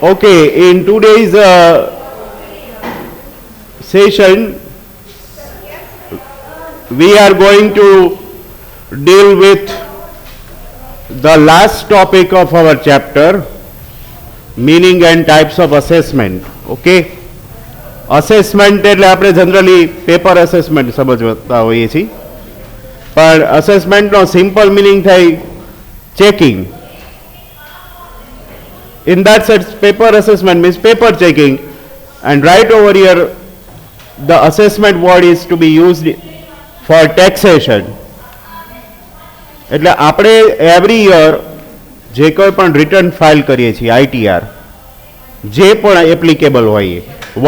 Okay, in today's session, we are going to deal with the last topic of our chapter, meaning and types of assessment. Okay, assessment એટલે આપણે generally paper assessment સમજતા હોઈએ છીએ, પણ અસેસમેન્ટનો simple meaning થાય checking. In that sense, paper assessment means paper checking, and right over here, the assessment word is to be used for taxation. એટલે આપણે every year જે કોઈ પણ રિટર્ન ફાઇલ કરીએ છીએ ITR, જે પણ એપ્લિકેબલ હોય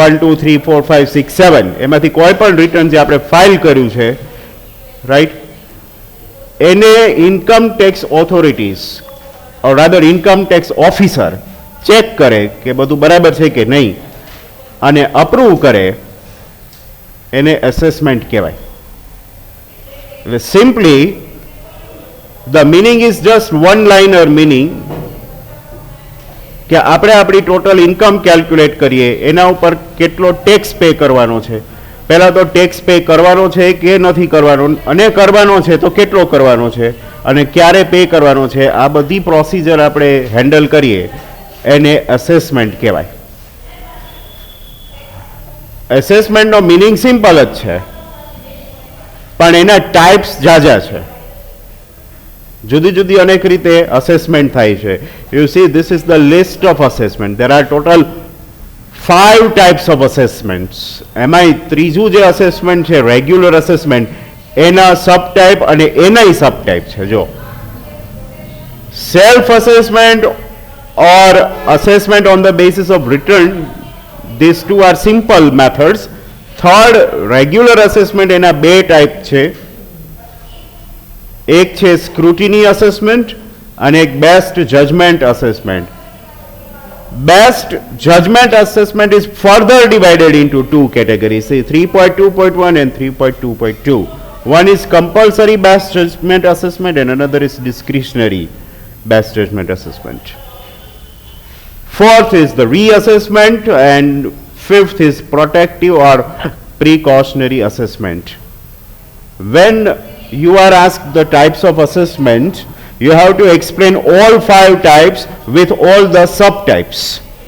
1 2 3 4 5 6 7 એમાંથી કોઈ પણ રિટર્ન જે આપણે ફાઇલ કર્યું છે, રાઈટ, એને income tax authorities or rather income tax officer check કરે કે બધું બરાબર છે કે નહીં અને અપ્રૂવ કરે, એને એસેસમેન્ટ કહેવાય. એટલે simply the meaning is just one liner meaning કે આપણે આપણી ટોટલ ઇન્કમ કેલ્ક્યુલેટ કરીએ, એના ઉપર કેટલો ટેક્સ પે કરવાનો છે. પહેલાં તો ટેક્સ પે કરવાનો છે કે નથી કરવાનો, અને કરવાનો છે તો કેટલો કરવાનો છે, અને ક્યારે પે કરવાનો છે, આ બધી પ્રોસિજર આપણે હેન્ડલ કરીએ એને એસેસમેન્ટ કહેવાય. એસેસમેન્ટનો મિનિંગ સિમ્પલ જ છે, પણ એના ટાઈપ્સ જાજા છે. જુદી જુદી અનેક રીતે અસેસમેન્ટ થાય છે. You C, this is the list of assessment. There are total 5 types of assessments. એમાંય ત્રીજું જે અસેસમેન્ટ છે રેગ્યુલર અસેસમેન્ટ, એના સબ ટાઈપ અને એનાય સબ ટાઈપ છે. જો self assessment or assessment on the basis of return, these two are simple methods. Third, regular assessment એના બે ટાઈપ છે. એક છે સ્ક્રુટિની અસેસમેન્ટ અને એક best judgment assessment. Best judgment assessment is further divided into two categories, 3.2.1 and 3.2.2. One is compulsory best judgment assessment and another is discretionary best judgment assessment. Fourth is the reassessment and fifth is protective or precautionary assessment. When you are asked the types of assessment, you have to explain all 5 types with all the subtypes.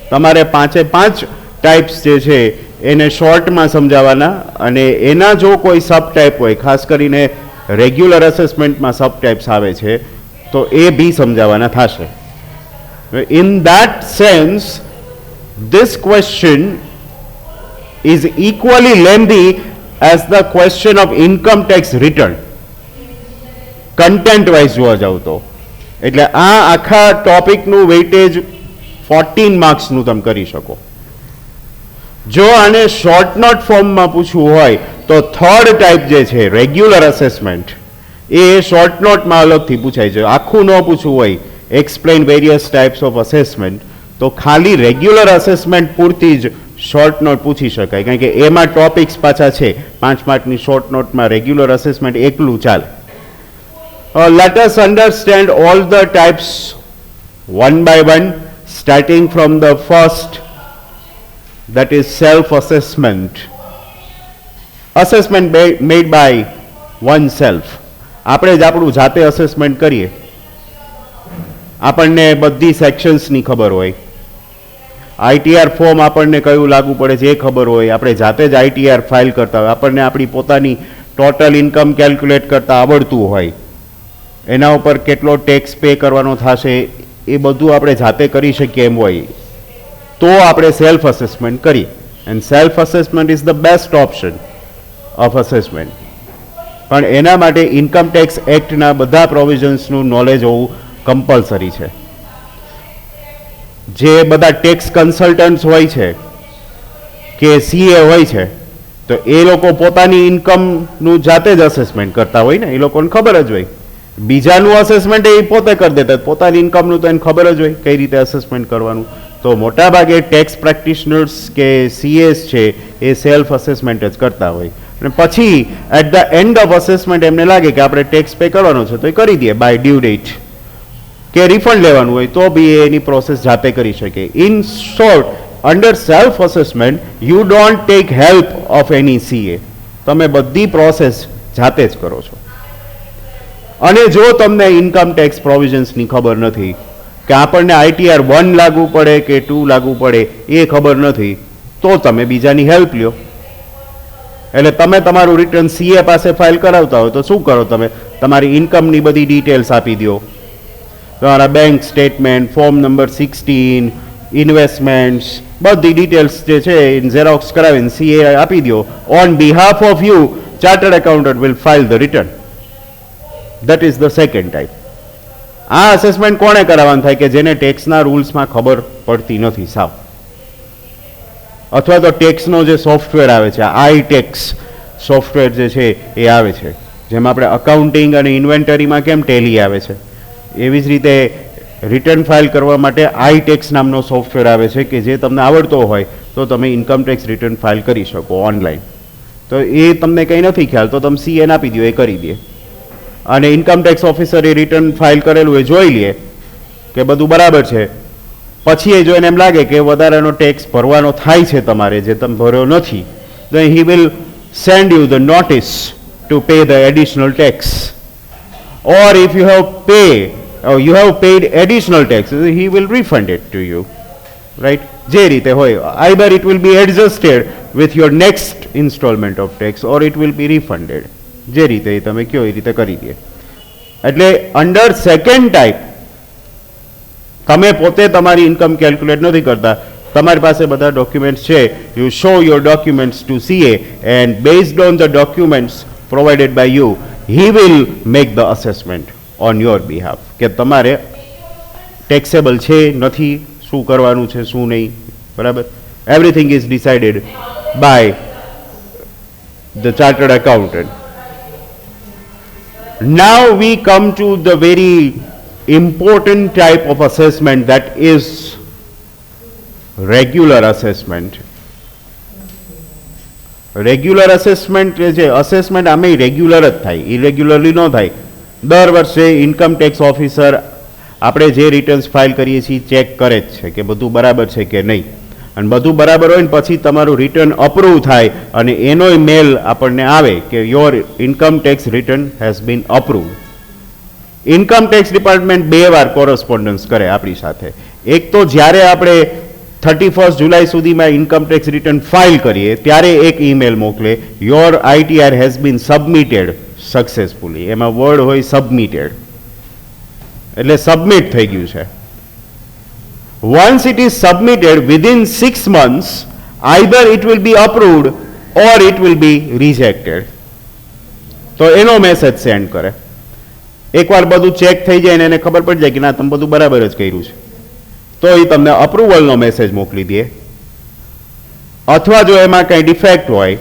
તમારે 5 types જે છે એને શોર્ટમાં સમજાવવાના, અને એના જો કોઈ સબ type હોય, ખાસ કરીને રેગ્યુલર અસેસમેન્ટમાં સબ ટાઈપ્સ આવે છે, તો એ બી સમજાવવાના થશે. In that sense, this question is equally lengthy as the question of income tax return. Content wise જોવા જાવ તો. એટલે આ આખા ટોપિકનું વેઇટેજ 14 માર્ક્સનું તમે કરી શકો. જો આને શોર્ટ નોટ ફોર્મમાં પૂછવું હોય તો થર્ડ ટાઈપ જે છે રેગ્યુલર અસેસમેન્ટ, એ શોર્ટ નોટમાં અલગથી પૂછાય છે. આખું ન પૂછવું હોય, explain various types of assessment, તો ખાલી રેગ્યુલર અસેસમેન્ટ પૂરતી જ શોર્ટ નોટ પૂછી શકાય, કારણ કે એમાં ટોપિક્સ પાછા છે. 5 માર્કની શોર્ટ નોટમાં રેગ્યુલર અસેસમેન્ટ એકલું ચાલે. Let us understand all the types one by one, starting from the first, that is self-assessment. Assessment made by oneself. આપણે જ આપણું જાતે અસેસમેન્ટ કરીએ. આપણને બધી સેક્શન્સની ખબર હોય, ITR ફોર્મ આપણને કયું લાગુ પડે છે એ ખબર હોય, આપણે જાતે જ ITR ફાઇલ કરતા હોય, આપણને આપણી પોતાની ટોટલ ઇન્કમ કેલ્ક્યુલેટ કરતા આવડતું હોય, એના ઉપર કેટલો ટેક્સ પે કરવાનો થશે એ બધું આપણે જાતે કરી શકીએ એમ હોય, તો આપણે સેલ્ફ અસેસમેન્ટ કરીએ. And self assessment is the best option of assessment. પણ એના માટે ઇન્કમ ટેક્સ એક્ટના બધા પ્રોવિઝન્સનું નોલેજ હોવું કમ્પલસરી છે. જે બધા ટેક્સ કન્સલ્ટન્ટ્સ હોય છે કે CA હોય છે, તો એ લોકો પોતાની ઇન્કમનું જાતે જ અસેસમેન્ટ કરતા હોય ને, એ લોકોને ખબર જ હોય. બીજાનું અસેસમેન્ટ એ પોતે કરી દેતા, પોતાની ઇન્કમનું તો એને ખબર જ હોય કઈ રીતે અસેસમેન્ટ કરવાનું. તો મોટાભાગે ટેક્સ પ્રેક્ટિશનર્સ કે CAs છે એ સેલ્ફ અસેસમેન્ટ જ કરતા હોય, અને પછી at the end of assessment એમને લાગે કે આપણે ટેક્સ પે કરવાનો છે તો એ કરી દઈએ બાય ડ્યુ ડેટ. કે રિફંડ લેવાનું હોય તો બી એની પ્રોસેસ જાતે કરી શકે. In short, under self assessment you don't take help of any CA. તમે બધી પ્રોસેસ જાતે જ કરો છો. અને જો તમને ઇન્કમ ટેક્સ પ્રોવિઝન્સની ખબર નથી કે આપણને આઈટીઆર 1 લાગુ પડે કે 2 લાગુ પડે એ ખબર નથી તો તમે બીજાની હેલ્પ લ્યો. એટલે તમે તમારું રિટર્ન સીએ પાસે ફાઇલ કરાવતા હોય તો શું કરો, તમે તમારી ઇન્કમની બધી ડિટેલ્સ આપી દો, તમારા bank statement, form number 16, investments, બધી ડિટેલ્સ જે છે એ ઝેરોક્સ કરાવીને સીએ આપી દો. On behalf of you chartered accountant will file the return. That is the second type. આ અસેસમેન્ટ કોણે કરાવવાનું થાય કે જેને ટેક્સના રૂલ્સમાં ખબર પડતી નથી સાવ, અથવા તો ટેક્સનો જે સોફ્ટવેર આવે છે, આઈ ટેક્સ સોફ્ટવેર જે છે એ આવે છે, જેમ આપણે અકાઉન્ટિંગ અને ઇન્વેન્ટરીમાં કેમ ટેલી આવે છે એવી જ રીતે રિટર્ન ફાઇલ કરવા માટે આઈ ટેક્સ નામનો સોફ્ટવેર આવે છે કે જે તમને આવડતો હોય તો તમે ઇન્કમ ટેક્સ રિટર્ન ફાઇલ કરી શકો ઓનલાઈન. તો એ તમને કંઈ નથી ખ્યાલ તો તમે સીએને આપી દો, એ કરી દે. અને ઇન્કમ ટેક્સ ઓફિસર એ રિટર્ન ફાઇલ કરેલું એ જોઈ લે કે બધું બરાબર છે. પછી એ જોઈને એમ લાગે કે વધારાનો ટેક્સ ભરવાનો થાય છે તમારે જે તમે ભર્યો નથી, તો he will send you the notice to pay the additional tax. Or if you have paid additional tax, he will refund it to you. Right? જે રીતે હોય, either it will be adjusted with your next instalment of tax or it will be refunded. જે રીતે તમે કહો એ રીતે કરી દે. એટલે અંડર સેકન્ડ ટાઈપ તમે પોતે તમારી ઇન્કમ કેલ્ક્યુલેટ નથી કરતા, તમારી પાસે બધા ડોક્યુમેન્ટ્સ છે, you show your documents to CA and based on the documents provided by you he will make the assessment on your behalf કે તમારે ટેક્સેબલ છે નથી, શું કરવાનું છે શું નહીં. બરાબર? Everything is decided by the chartered accountant. Now we come to the very important type of assessment, that is regular assessment. Regular assessment છે, assessment આમે રેગ્યુલર જ થાય, ઇરેગ્યુલરલી ન થાય. દર વર્ષે ઇન્કમ ટેક્સ ઓફિસર આપણે જે રિટર્ન્સ ફાઇલ કરીએ છીએ ચેક કરે જ છે કે બધું બરાબર છે કે નહીં. અને બધું બરાબર હોય ને પછી તમારું રિટર્ન અપ્રૂવ થાય અને એનોય મેલ આપણને આવે કે your income tax return has been approve. Income tax department 2 વાર કોરસ્પોન્ડન્સ કરે આપણી સાથે. એક તો જ્યારે આપણે 31 જુલાઈ સુધીમાં ઇન્કમ ટેક્સ રિટર્ન ફાઇલ કરીએ ત્યારે એક ઈમેલ મોકલે, your ITR has been submitted successfully. એમાં વર્ડ હોય સબમિટેડ, એટલે સબમિટ થઈ ગયું છે. Once it is submitted within 6 months, either it will be approved or it will be rejected. તો એનો મેસેજ સેન્ડ કરે. એકવાર બધું ચેક થઈ જાય ને એને ખબર પડી જાય કે ના તમે બધું બરાબર જ કર્યું છે તો એ તમને અપ્રુવલનો મેસેજ મોકલી દે. અથવા જો એમાં કંઈ ડિફેક્ટ હોય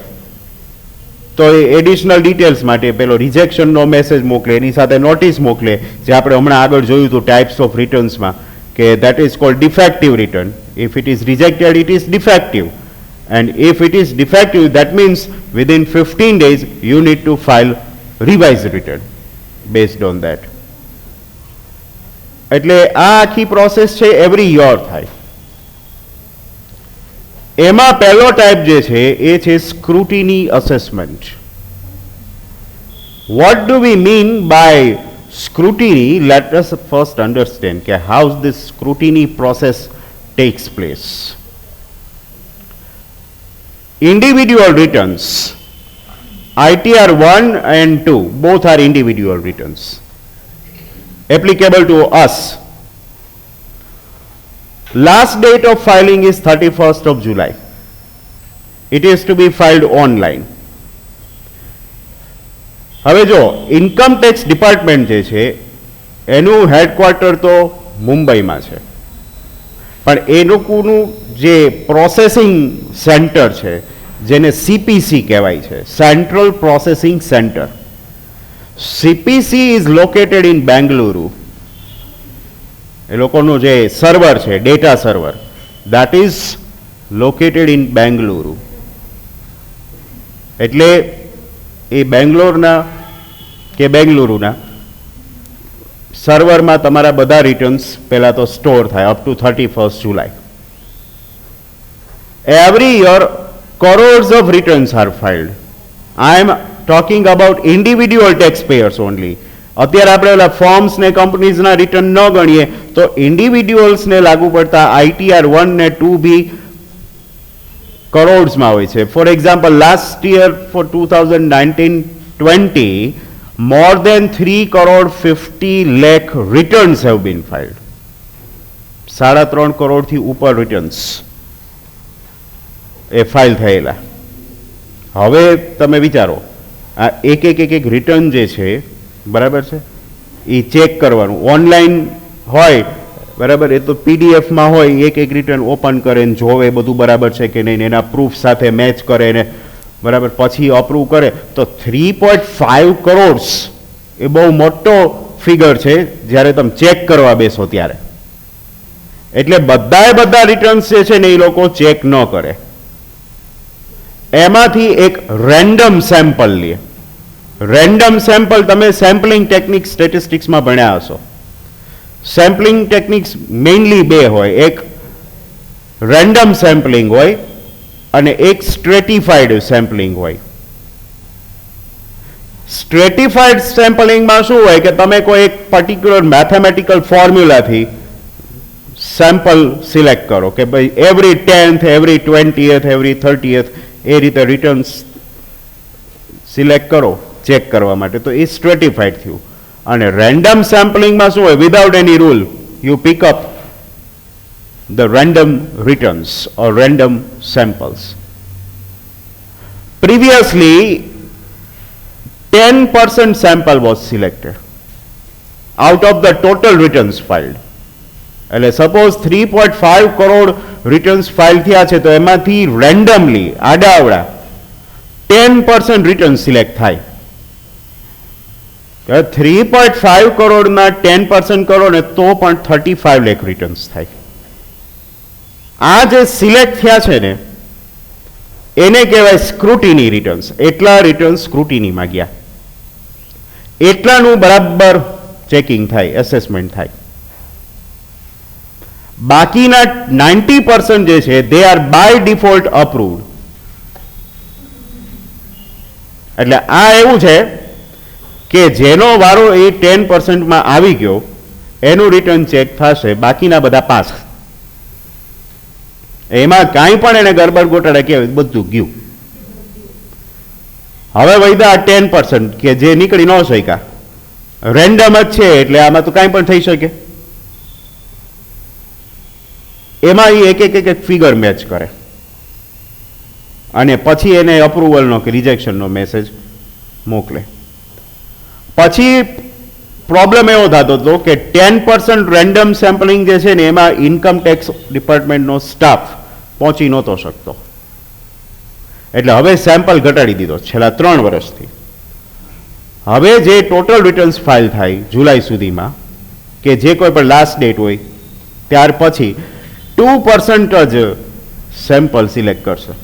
તો એ એડિશનલ ડિટેલ્સ માટે પેલો રિજેક્શનનો મેસેજ મોકલે, એની સાથે નોટિસ મોકલે, જે આપણે હમણાં આગળ જોયું હતું ટાઈપ્સ ઓફ રિટર્ન્સમાં કે that is called defective return. If it is rejected, it is defective, and if it is defective, that means within 15 days you need to file revised return based on that. એટલે આ આખી process છે every year થાય. એમાં પહેલો type જે છે એ છે scrutiny assessment. What do we mean by scrutiny? Let us first understand how this scrutiny process takes place. Individual returns, ITR 1 and 2, both are individual returns applicable to us. Last date of filing is 31st of July. It is to be filed online. હવે જો income tax department જે છે એનું headquarter તો મુંબઈમાં છે, પણ એ લોકોનું જે પ્રોસેસિંગ સેન્ટર છે જેને સીપીસી કહેવાય છે, central processing centre, CPC is located in Bengaluru. એ લોકોનું જે સર્વર છે, data server, that is located in Bengaluru. એટલે એ બેંગ્લોરના કે બેંગલુરુના સર્વરમાં તમારા બધા રિટર્ન્સ પહેલા તો સ્ટોર થાય up to 31st July. Every year crores of returns are filed. I am talking about individual taxpayers only. અત્યારે આપણે ઓલા ફોર્મ્સ ને કંપનીઝના રિટર્ન ન ગણીએ તો ઇન્ડિવિડ્યુઅલ્સને લાગુ પડતા ITR 1 ને 2 બી કરોડ્સમાં હોય છે. For example last year for 2019-20 more than 3,50,00,000 returns have been filed. 3.5 કરોડથી ઉપર રિટર્ન્સ એ ફાઇલ થયેલા. હવે તમે વિચારો આ એક રિટર્ન જે છે બરાબર છે એ ચેક કરવાનું ઓનલાઈન હોય બરાબર, એ તો પીડીએફમાં હોય, એક રિટર્ન ઓપન કરે ને જોવે બધું બરાબર છે કે નહીં, એના પ્રૂફ સાથે મેચ કરે ને બરાબર પછી અપ્રૂવ કરે. તો 3.5 કરોડ્સ એ બહુ મોટો ફિગર છે જ્યારે તમે ચેક કરવા બેસો ત્યારે. એટલે બધા રિટર્ન્સ જે છે ને એ લોકો ચેક ન કરે, એમાંથી એક રેન્ડમ સેમ્પલ લે. રેન્ડમ સેમ્પલ તમે સેમ્પલિંગ ટેકનિક સ્ટેટિસ્ટિક્સમાં ભણ્યા હશો. સેમ્પલિંગ ટેકનિક્સ મેઇનલી બે હોય, એક રેન્ડમ સેમ્પલિંગ હોય અને એક સ્ટ્રેટિફાઈડ સેમ્પલિંગ હોય. સ્ટ્રેટિફાઈડ સેમ્પલિંગમાં શું હોય કે તમે કોઈ એક પર્ટિક્યુલર મેથેમેટિકલ ફોર્મ્યુલાથી સેમ્પલ સિલેક્ટ કરો કે ભાઈ every 10th, every 20th, every 30th એ રીતે રિટર્ન્સ સિલેક્ટ કરો ચેક કરવા માટે, તો એ સ્ટ્રેટિફાઈડ થયું. અને રેન્ડમ સેમ્પલિંગમાં શું હોય, without any rule you pick up the random returns or random samples. Previously, 10% sample was selected out of the total returns filed. એટલે સપોઝ 3.5 કરોડ રિટર્ન્સ ફાઇલ થયા છે તો એમાંથી રેન્ડમલી આડાવડા 10% રિટર્ન સિલેક્ટ થાય. 3.5 કરોડના 10% કરો ને તો પણ 35 લાખ રિટર્ન્સ થાય. આ જે સિલેક્ટ થયા છે ને એને કહેવાય સ્ક્રુટિની રિટર્ન્સ. એટલા રિટર્ન્સ સ્ક્રુટિનીમાં ગયા, એટલાનું બરાબર ચેકિંગ થાય, એસેસમેન્ટ થાય. બાકીના 90% જે છે they are by default approved. એટલે આ એવું છે કે જેનો વારો એ 10%માં આવી ગયો એનું રિટર્ન ચેક થશે, બાકીના બધા પાસ. એમાં કાંઈ પણ એને ગરબડ ગોટાળા કહેવાય બધું ગયું. હવે વૈદા 10% કે જે નીકળી ન શક્યા, રેન્ડમ જ છે એટલે આમાં તો કાંઈ પણ થઈ શકે. એમાં એ એક ફિગર મેચ કરે અને પછી એને અપ્રુવલનો કે રિજેક્શનનો મેસેજ મોકલે. પછી પ્રોબ્લેમ એવો થતો હતો કે 10% રેન્ડમ સેમ્પલિંગ જે છે ને એમાં ઇન્કમ ટેક્સ ડિપાર્ટમેન્ટનો સ્ટાફ પહોંચી નહોતો શકતો. એટલે હવે સેમ્પલ ઘટાડી દીધો છેલ્લા 3 વર્ષથી. હવે જે ટોટલ રિટર્ન્સ ફાઇલ થાય જુલાઈ સુધીમાં કે જે કોઈ પણ લાસ્ટ ડેટ હોય ત્યાર પછી 2% જ સેમ્પલ સિલેક્ટ કરશે.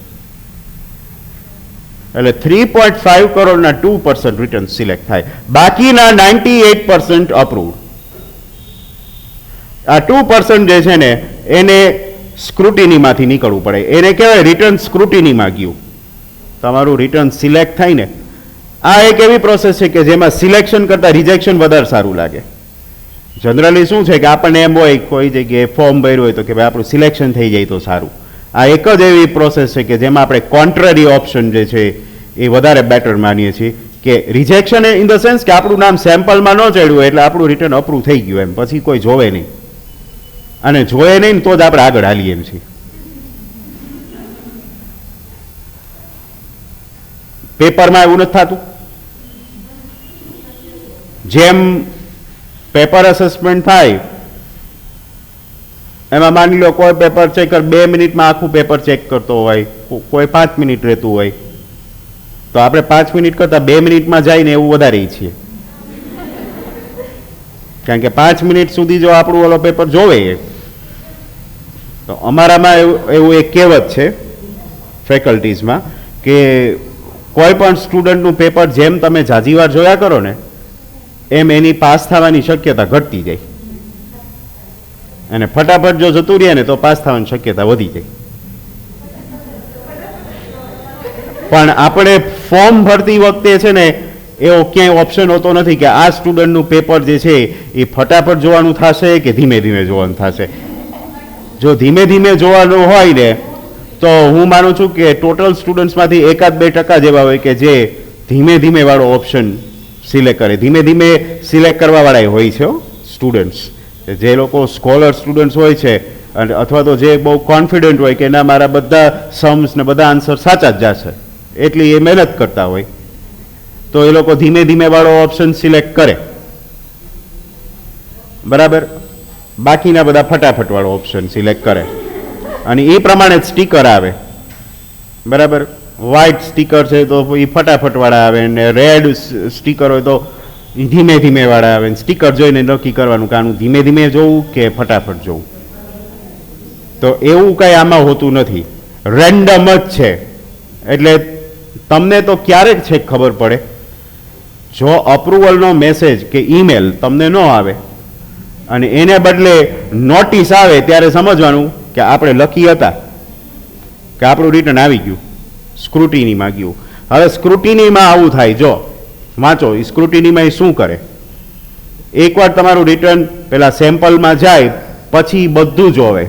એટલે 3.5 કરોડના 2% રિટર્ન સિલેક્ટ થાય, બાકીના 98% અપ્રૂવ. આ 2% જે છે ને એને સ્ક્રુટિનીમાંથી નીકળવું પડે, એને કહેવાય રિટર્ન સ્ક્રુટિનીમાં ગયું. તમારું રિટર્ન સિલેક્ટ થાય ને, આ એક એવી પ્રોસેસ છે કે જેમાં સિલેક્શન કરતાં રિજેક્શન વધારે સારું લાગે. જનરલી શું છે કે આપણને એમ હોય કોઈ જગ્યાએ ફોર્મ ભર્યું હોય તો કે ભાઈ આપણું સિલેક્શન થઈ જાય તો સારું. આ એક જ એવી પ્રોસેસ છે કે જેમાં આપણે કોન્ટ્રરી ઓપ્શન જે છે એ વધારે બેટર માનીએ છીએ કે રિજેક્શન ઇન ધ સેન્સ કે આપણું નામ સેમ્પલમાં ન ચડ્યું એટલે આપણું રિટર્ન અપ્રૂવ થઈ ગયું, એમ પછી કોઈ જોવે નહીં, અને જોયે નહીં તો જ આપણે આગળ હાલીએ એમ છીએ. પેપરમાં એવું નથી થતું. જેમ પેપર અસેસમેન્ટ થાય એમાં માની લો કોઈ પેપર ચેકર 2 મિનિટમાં આખું પેપર ચેક કરતો હોય, કોઈ 5 મિનિટ રહેતું હોય, તો આપણે 5 મિનિટ કરતાં 2 મિનિટમાં જઈને એવું વધારે છીએ. કારણ કે 5 મિનિટ સુધી જો આપણું ઓલો પેપર જોવે તો અમારામાં એવું એક કહેવત છે ફેકલ્ટીઝમાં કે કોઈ પણ સ્ટુડન્ટનું પેપર જેમ તમે જાજી વાર જોયા કરો ને એમ એની પાસ થવાની શક્યતા ઘટતી જાય, અને ફટાફટ જો જતું રહે ને તો પાસ થવાની શક્યતા વધી જાય. પણ આપણે ફોર્મ ભરતી વખતે છે ને એવો ક્યાંય ઓપ્શન હોતો નથી કે આ સ્ટુડન્ટનું પેપર જે છે એ ફટાફટ જોવાનું થશે કે ધીમે ધીમે જોવાનું થશે. જો ધીમે ધીમે જોવાનું હોય ને તો હું માનું છું કે ટોટલ સ્ટુડન્ટ્સમાંથી 1-2% જેવા હોય કે જે ધીમે ધીમે વાળો ઓપ્શન સિલેક્ટ કરે. ધીમે ધીમે સિલેક્ટ કરવાવાળા હોય છે સ્ટુડન્ટ્સ, જે લોકો સ્કોલર સ્ટુડન્ટ્સ હોય છે અને અથવા તો જે બહુ કોન્ફિડન્ટ હોય કે ના મારા બધા સમ્સ ને બધા આન્સર સાચા જ જશે, એટલી એ મહેનત કરતા હોય તો એ લોકો ધીમે ધીમે વાળો ઓપ્શન સિલેક્ટ કરે, બરાબર. બાકીના બધા ફટાફટ વાળો ઓપ્શન સિલેક્ટ કરે અને એ પ્રમાણે જ સ્ટીકર આવે, બરાબર. વ્હાઇટ સ્ટીકર છે તો એ ફટાફટ વાળા આવે, ને રેડ સ્ટીકર હોય તો ધીમે ધીમે વાળા આવે. સ્ટીકર જોઈને નક્કી કરવાનું કે આનું ધીમે ધીમે જોવું કે ફટાફટ જોવું. તો એવું કઈ આમાં હોતું નથી, રેન્ડમ જ છે. એટલે તમને તો ક્યારેક છે ખબર પડે જો અપ્રુવલનો મેસેજ કે ઈમેલ તમને ન આવે અને એને બદલે નોટિસ આવે ત્યારે સમજવાનું કે આપણે લકી હતા કે આપણું રિટર્ન આવી ગયું, સ્ક્રુટિનીમાં ગયું. હવે સ્ક્રુટિનીમાં આવું થાય, જો વાંચો સ્ક્રુટિનીમાં એ શું કરે, એકવાર તમારું રિટર્ન પેલા સેમ્પલમાં જાય પછી બધું જોવે.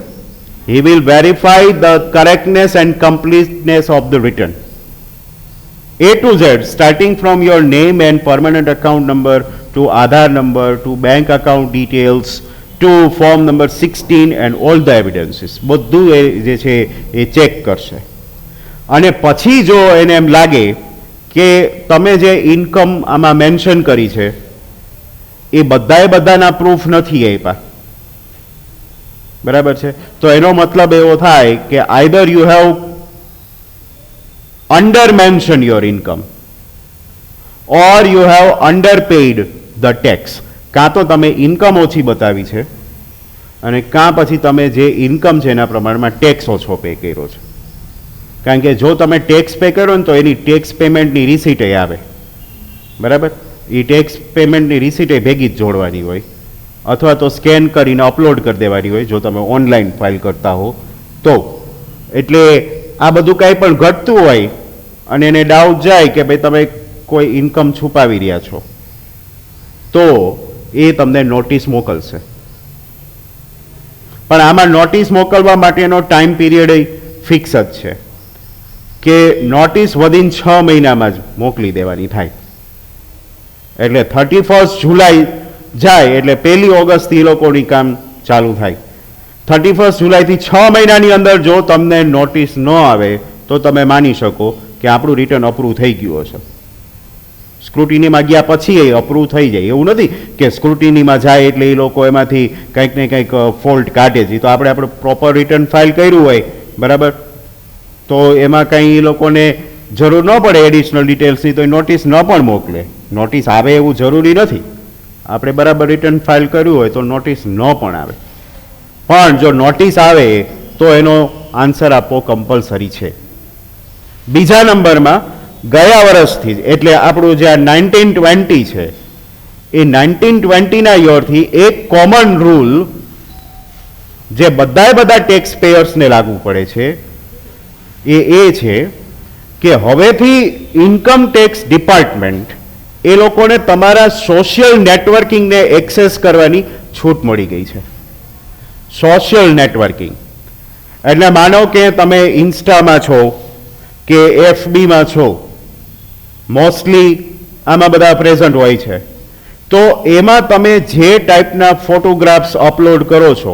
He will verify the correctness and completeness of the return. A to Z, starting from your name and permanent account number to Aadhaar number to bank account details to form number 16 and all the evidences. બધું એ જે છે એ check કરશે અને પછી જો એને એમ લાગે કે તમે જે ઇન્કમ આમાં મેન્શન કરી છે એ બધાના પ્રૂફ નથી આપ્યા, બરાબર છે, તો એનો મતલબ એવો થાય કે either you have under mention your income or you have underpaid the tax. કાં તો તમે ઇન્કમ ઓછી બતાવી છે અને કાં પછી તમે જે ઇન્કમ છે એના પ્રમાણમાં ટેક્સ ઓછો પે કર્યો છે. કારણ કે જો તમે ટેક્સ પે કરો ને તો એની ટેક્સ પેમેન્ટની રિસીટ આવે, બરાબર. એ ટેક્સ પેમેન્ટની રિસીટ ભેગી જ જોડવાની હોય અથવા તો સ્કેન કરીને અપલોડ કરી દેવાની હોય જો તમે ઓનલાઈન ફાઇલ કરતા હો તો. એટલે આ બધું કાંઈ પણ ઘટતું હોય અને એને ડાઉટ જાય કે ભાઈ તમે કોઈ ઇન્કમ છુપાવી રહ્યા છો તો એ તમને નોટિસ મોકલશે. પણ આમાં નોટિસ મોકલવા માટેનો ટાઈમ પીરિયડ ફિક્સ જ છે કે નોટિસ વિધિન 6 મહિનામાં જ મોકલી દેવાની થાય. એટલે 31 જુલાઈ જાય એટલે 1 ઓગસ્ટથી એ લોકોની કામ ચાલુ થાય. 31 જુલાઈથી 6 મહિનાની અંદર જો તમને નોટિસ ન આવે તો તમે માની શકો કે આપણું રિટર્ન અપ્રૂવ થઈ ગયું હશે. સ્ક્રુટિનીમાં ગયા પછી એ અપ્રૂવ થઈ જાય, એવું નથી કે સ્ક્રુટિનીમાં જાય એટલે એ લોકો એમાંથી કંઈક ને કંઈક ફોલ્ટ કાઢે છે. તો આપણે પ્રોપર રિટર્ન ફાઇલ કર્યું હોય, બરાબર, તો એમાં કંઈ એ લોકોને જરૂર ન પડે એડિશનલ ડિટેલ્સની તો એ નોટિસ ન પણ મોકલે. નોટિસ આવે એવું જરૂરી નથી, આપણે બરાબર રિટર્ન ફાઇલ કર્યું હોય તો નોટિસ ન પણ આવે. પણ જો નોટિસ આવે તો એનો આન્સર આપવો કમ્પલસરી છે. બીજા નંબરમાં ગયા વર્ષથી જ એટલે આપણું જે 1920 છે એ 1920ના યરથી એક કોમન રૂલ જે બધા ટેક્સ પેયર્સને લાગુ પડે છે એ છે કે હવેથી ઇન્કમ ટેક્સ ડિપાર્ટમેન્ટ એ લોકોને તમારા સોશિયલ નેટવર્કિંગને એક્સેસ કરવાની છૂટ મળી ગઈ છે. સોશિયલ નેટવર્કિંગ એટલે માનો કે તમે ઇન્સ્ટામાં છો કે એફબીમાં છો, મોસ્ટલી આમાં બધા પ્રેઝન્ટ હોય છે, તો એમાં તમે જે ટાઈપના ફોટોગ્રાફ્સ અપલોડ કરો છો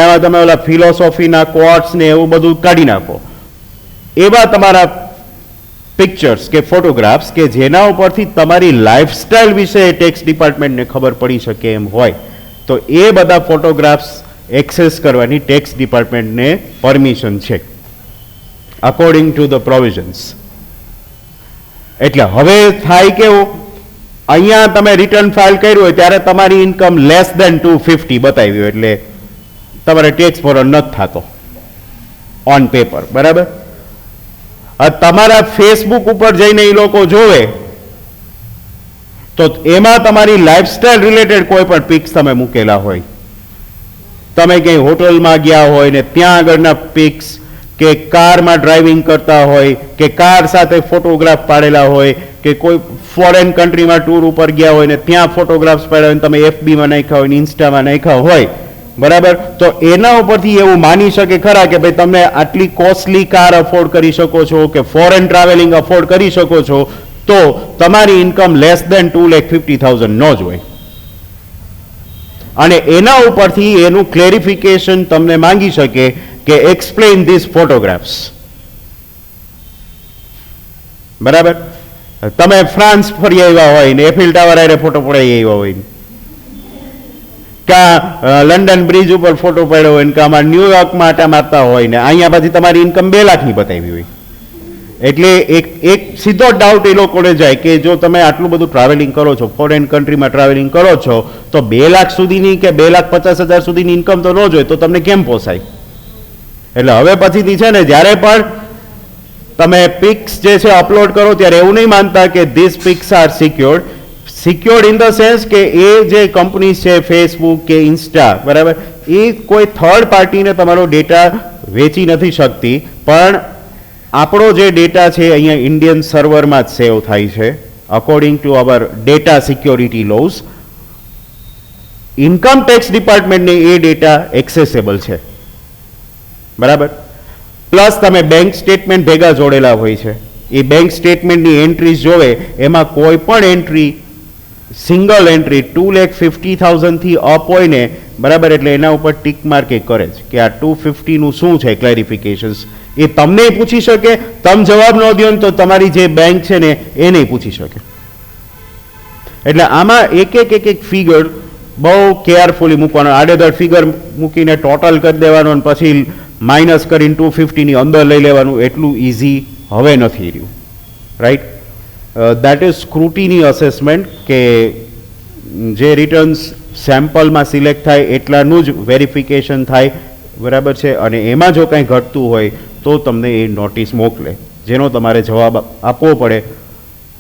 એમાં તમે ઓલા ફિલોસોફીના કોટ્સ ને એવું બધું કાઢી નાખો. એવા તમારા પિક્ચર્સ કે ફોટોગ્રાફ્સ કે જેના ઉપરથી તમારી લાઈફસ્ટાઈલ વિશે ટેક્સ ડિપાર્ટમેન્ટને ખબર પડી શકે એમ હોય તો એ બધા ફોટોગ્રાફ્સ એક્સેસ કરવાની ટેક્સ ડિપાર્ટમેન્ટને પરમિશન છે અકોર્ડિંગ ટુ ધ પ્રોવિઝન્સ. એટલે હવે થાય કેવું, અહીંયા તમે રિટર્ન ફાઇલ કર્યું હોય ત્યારે તમારી ઇન્કમ લેસ દેન 250 બતાવી હોય એટલે તમારે ટેક્સ ભરવાનો નથી થતો ઓન પેપર, બરાબર. તમારા ફેસબુક ઉપર જઈને એ લોકો જોવે તો એમાં તમારી લાઇફસ્ટાઇલ રિલેટેડ કોઈ પણ પિક્સ તમે મૂકેલા હોય, તમે ક્યાંય હોટલમાં ગયા હોય ને ત્યાં આગળના પિક્સ, કે કારમાં ડ્રાઇવિંગ કરતા હોય, કે કાર સાથે ફોટોગ્રાફ પાડેલા હોય, કે કોઈ ફોરેન કન્ટ્રીમાં ટૂર ઉપર ગયા હોય ને ત્યાં ફોટોગ્રાફ્સ પાડ્યા હોય, તમે FB માં નાખ્યા હોય, ઇન્સ્ટામાં નાખ્યા હોય, બરાબર, તો એના ઉપરથી એવું માની શકે ખરા કે ભાઈ તમે આટલી કોસ્ટલી કાર અફોર્ડ કરી શકો છો, કે ફોરેન ટ્રાવેલિંગ અફોર્ડ કરી શકો છો, તો તમારી ઇન્કમ લેસ દેન 2,50,000 ન જ હોય. અને એના ઉપરથી એનું ક્લેરિફિકેશન તમને માંગી શકે કે એક્સપ્લેન ધીસ ફોટોગ્રાફ્સ. બરાબર, તમે ફ્રાન્સ ફરી આવ્યા હોય ને એફિલ ટાવર આરે ફોટો પડાવી આવ્યા હોય, કા લંડન બ્રિજ ઉપર ફોટો પાડ્યો હોય, કે આમાં ન્યુયોર્કમાં આટા મારતા હોય ને અહીંયા પછી તમારી ઇન્કમ 2 લાખની બતાવી હોય. એટલે એક સીધો ડાઉટ એ લોકોને જાય કે જો તમે આટલું બધું ટ્રાવેલિંગ કરો છો, ફોરેન કન્ટ્રીમાં ટ્રાવેલિંગ કરો છો, તો 2 લાખ સુધીની કે 2,50,000 સુધીની ઇન્કમ તો ન જોઈએ, તો તમને કેમ પોસાય? એટલે હવે પછીથી છે ને જ્યારે પણ તમે પિક્સ જે છે અપલોડ કરો ત્યારે એવું નહીં માનતા કે this pics are secured in the sense કે એ જે કંપની છે ફેસબુક કે ઇન્સ્ટા, બરાબર, એ કોઈ થર્ડ પાર્ટીને તમારો ડેટા વેચી નથી શકતી, પણ આપણો જે ડેટા છે અહીંયા ઇન્ડિયન સર્વરમાં જ સેવ થાય છે according to our data security laws. Income tax ડિપાર્ટમેન્ટને એ ડેટા એક્સેસેબલ છે, બરાબર. પ્લસ તમે બેંક સ્ટેટમેન્ટ ભેગા જોડેલા હોય છે, એ બેંક સ્ટેટમેન્ટની એન્ટ્રીઝ જોવે, એમાં કોઈ પણ એન્ટ્રી, સિંગલ એન્ટ્રી 2,50,000 થી અપ હોય ને, બરાબર, એટલે એના ઉપર ટીક માર્ક એ કરે છે કે આ 250 નું શું છે ક્લેરિફિકેશન્સ, એ તમને પૂછી શકે. તમે જવાબ ન દો ને તો તમારી જે બેંક છે ને એ નહીં પૂછી શકે. એટલે આમાં એક ફિગર બહુ કેરફુલી મૂકવાનો, આડેધડ ફિગર મૂકીને ટોટલ કરી દેવાનો અને પછી માઇનસ કરીને 250 ની અંદર લઈ લેવાનું એટલું ઇઝી હવે નથી રહ્યું, right. That is scrutiny assessment, કે જે રિટર્ન્સ સેમ્પલમાં સિલેક્ટ થાય એટલાનું જ વેરિફિકેશન થાય, બરાબર છે. અને એમાં જો કંઈ ઘટતું હોય તો તમને એ નોટિસ મોકલે, જેનો તમારે જવાબ આપવો પડે.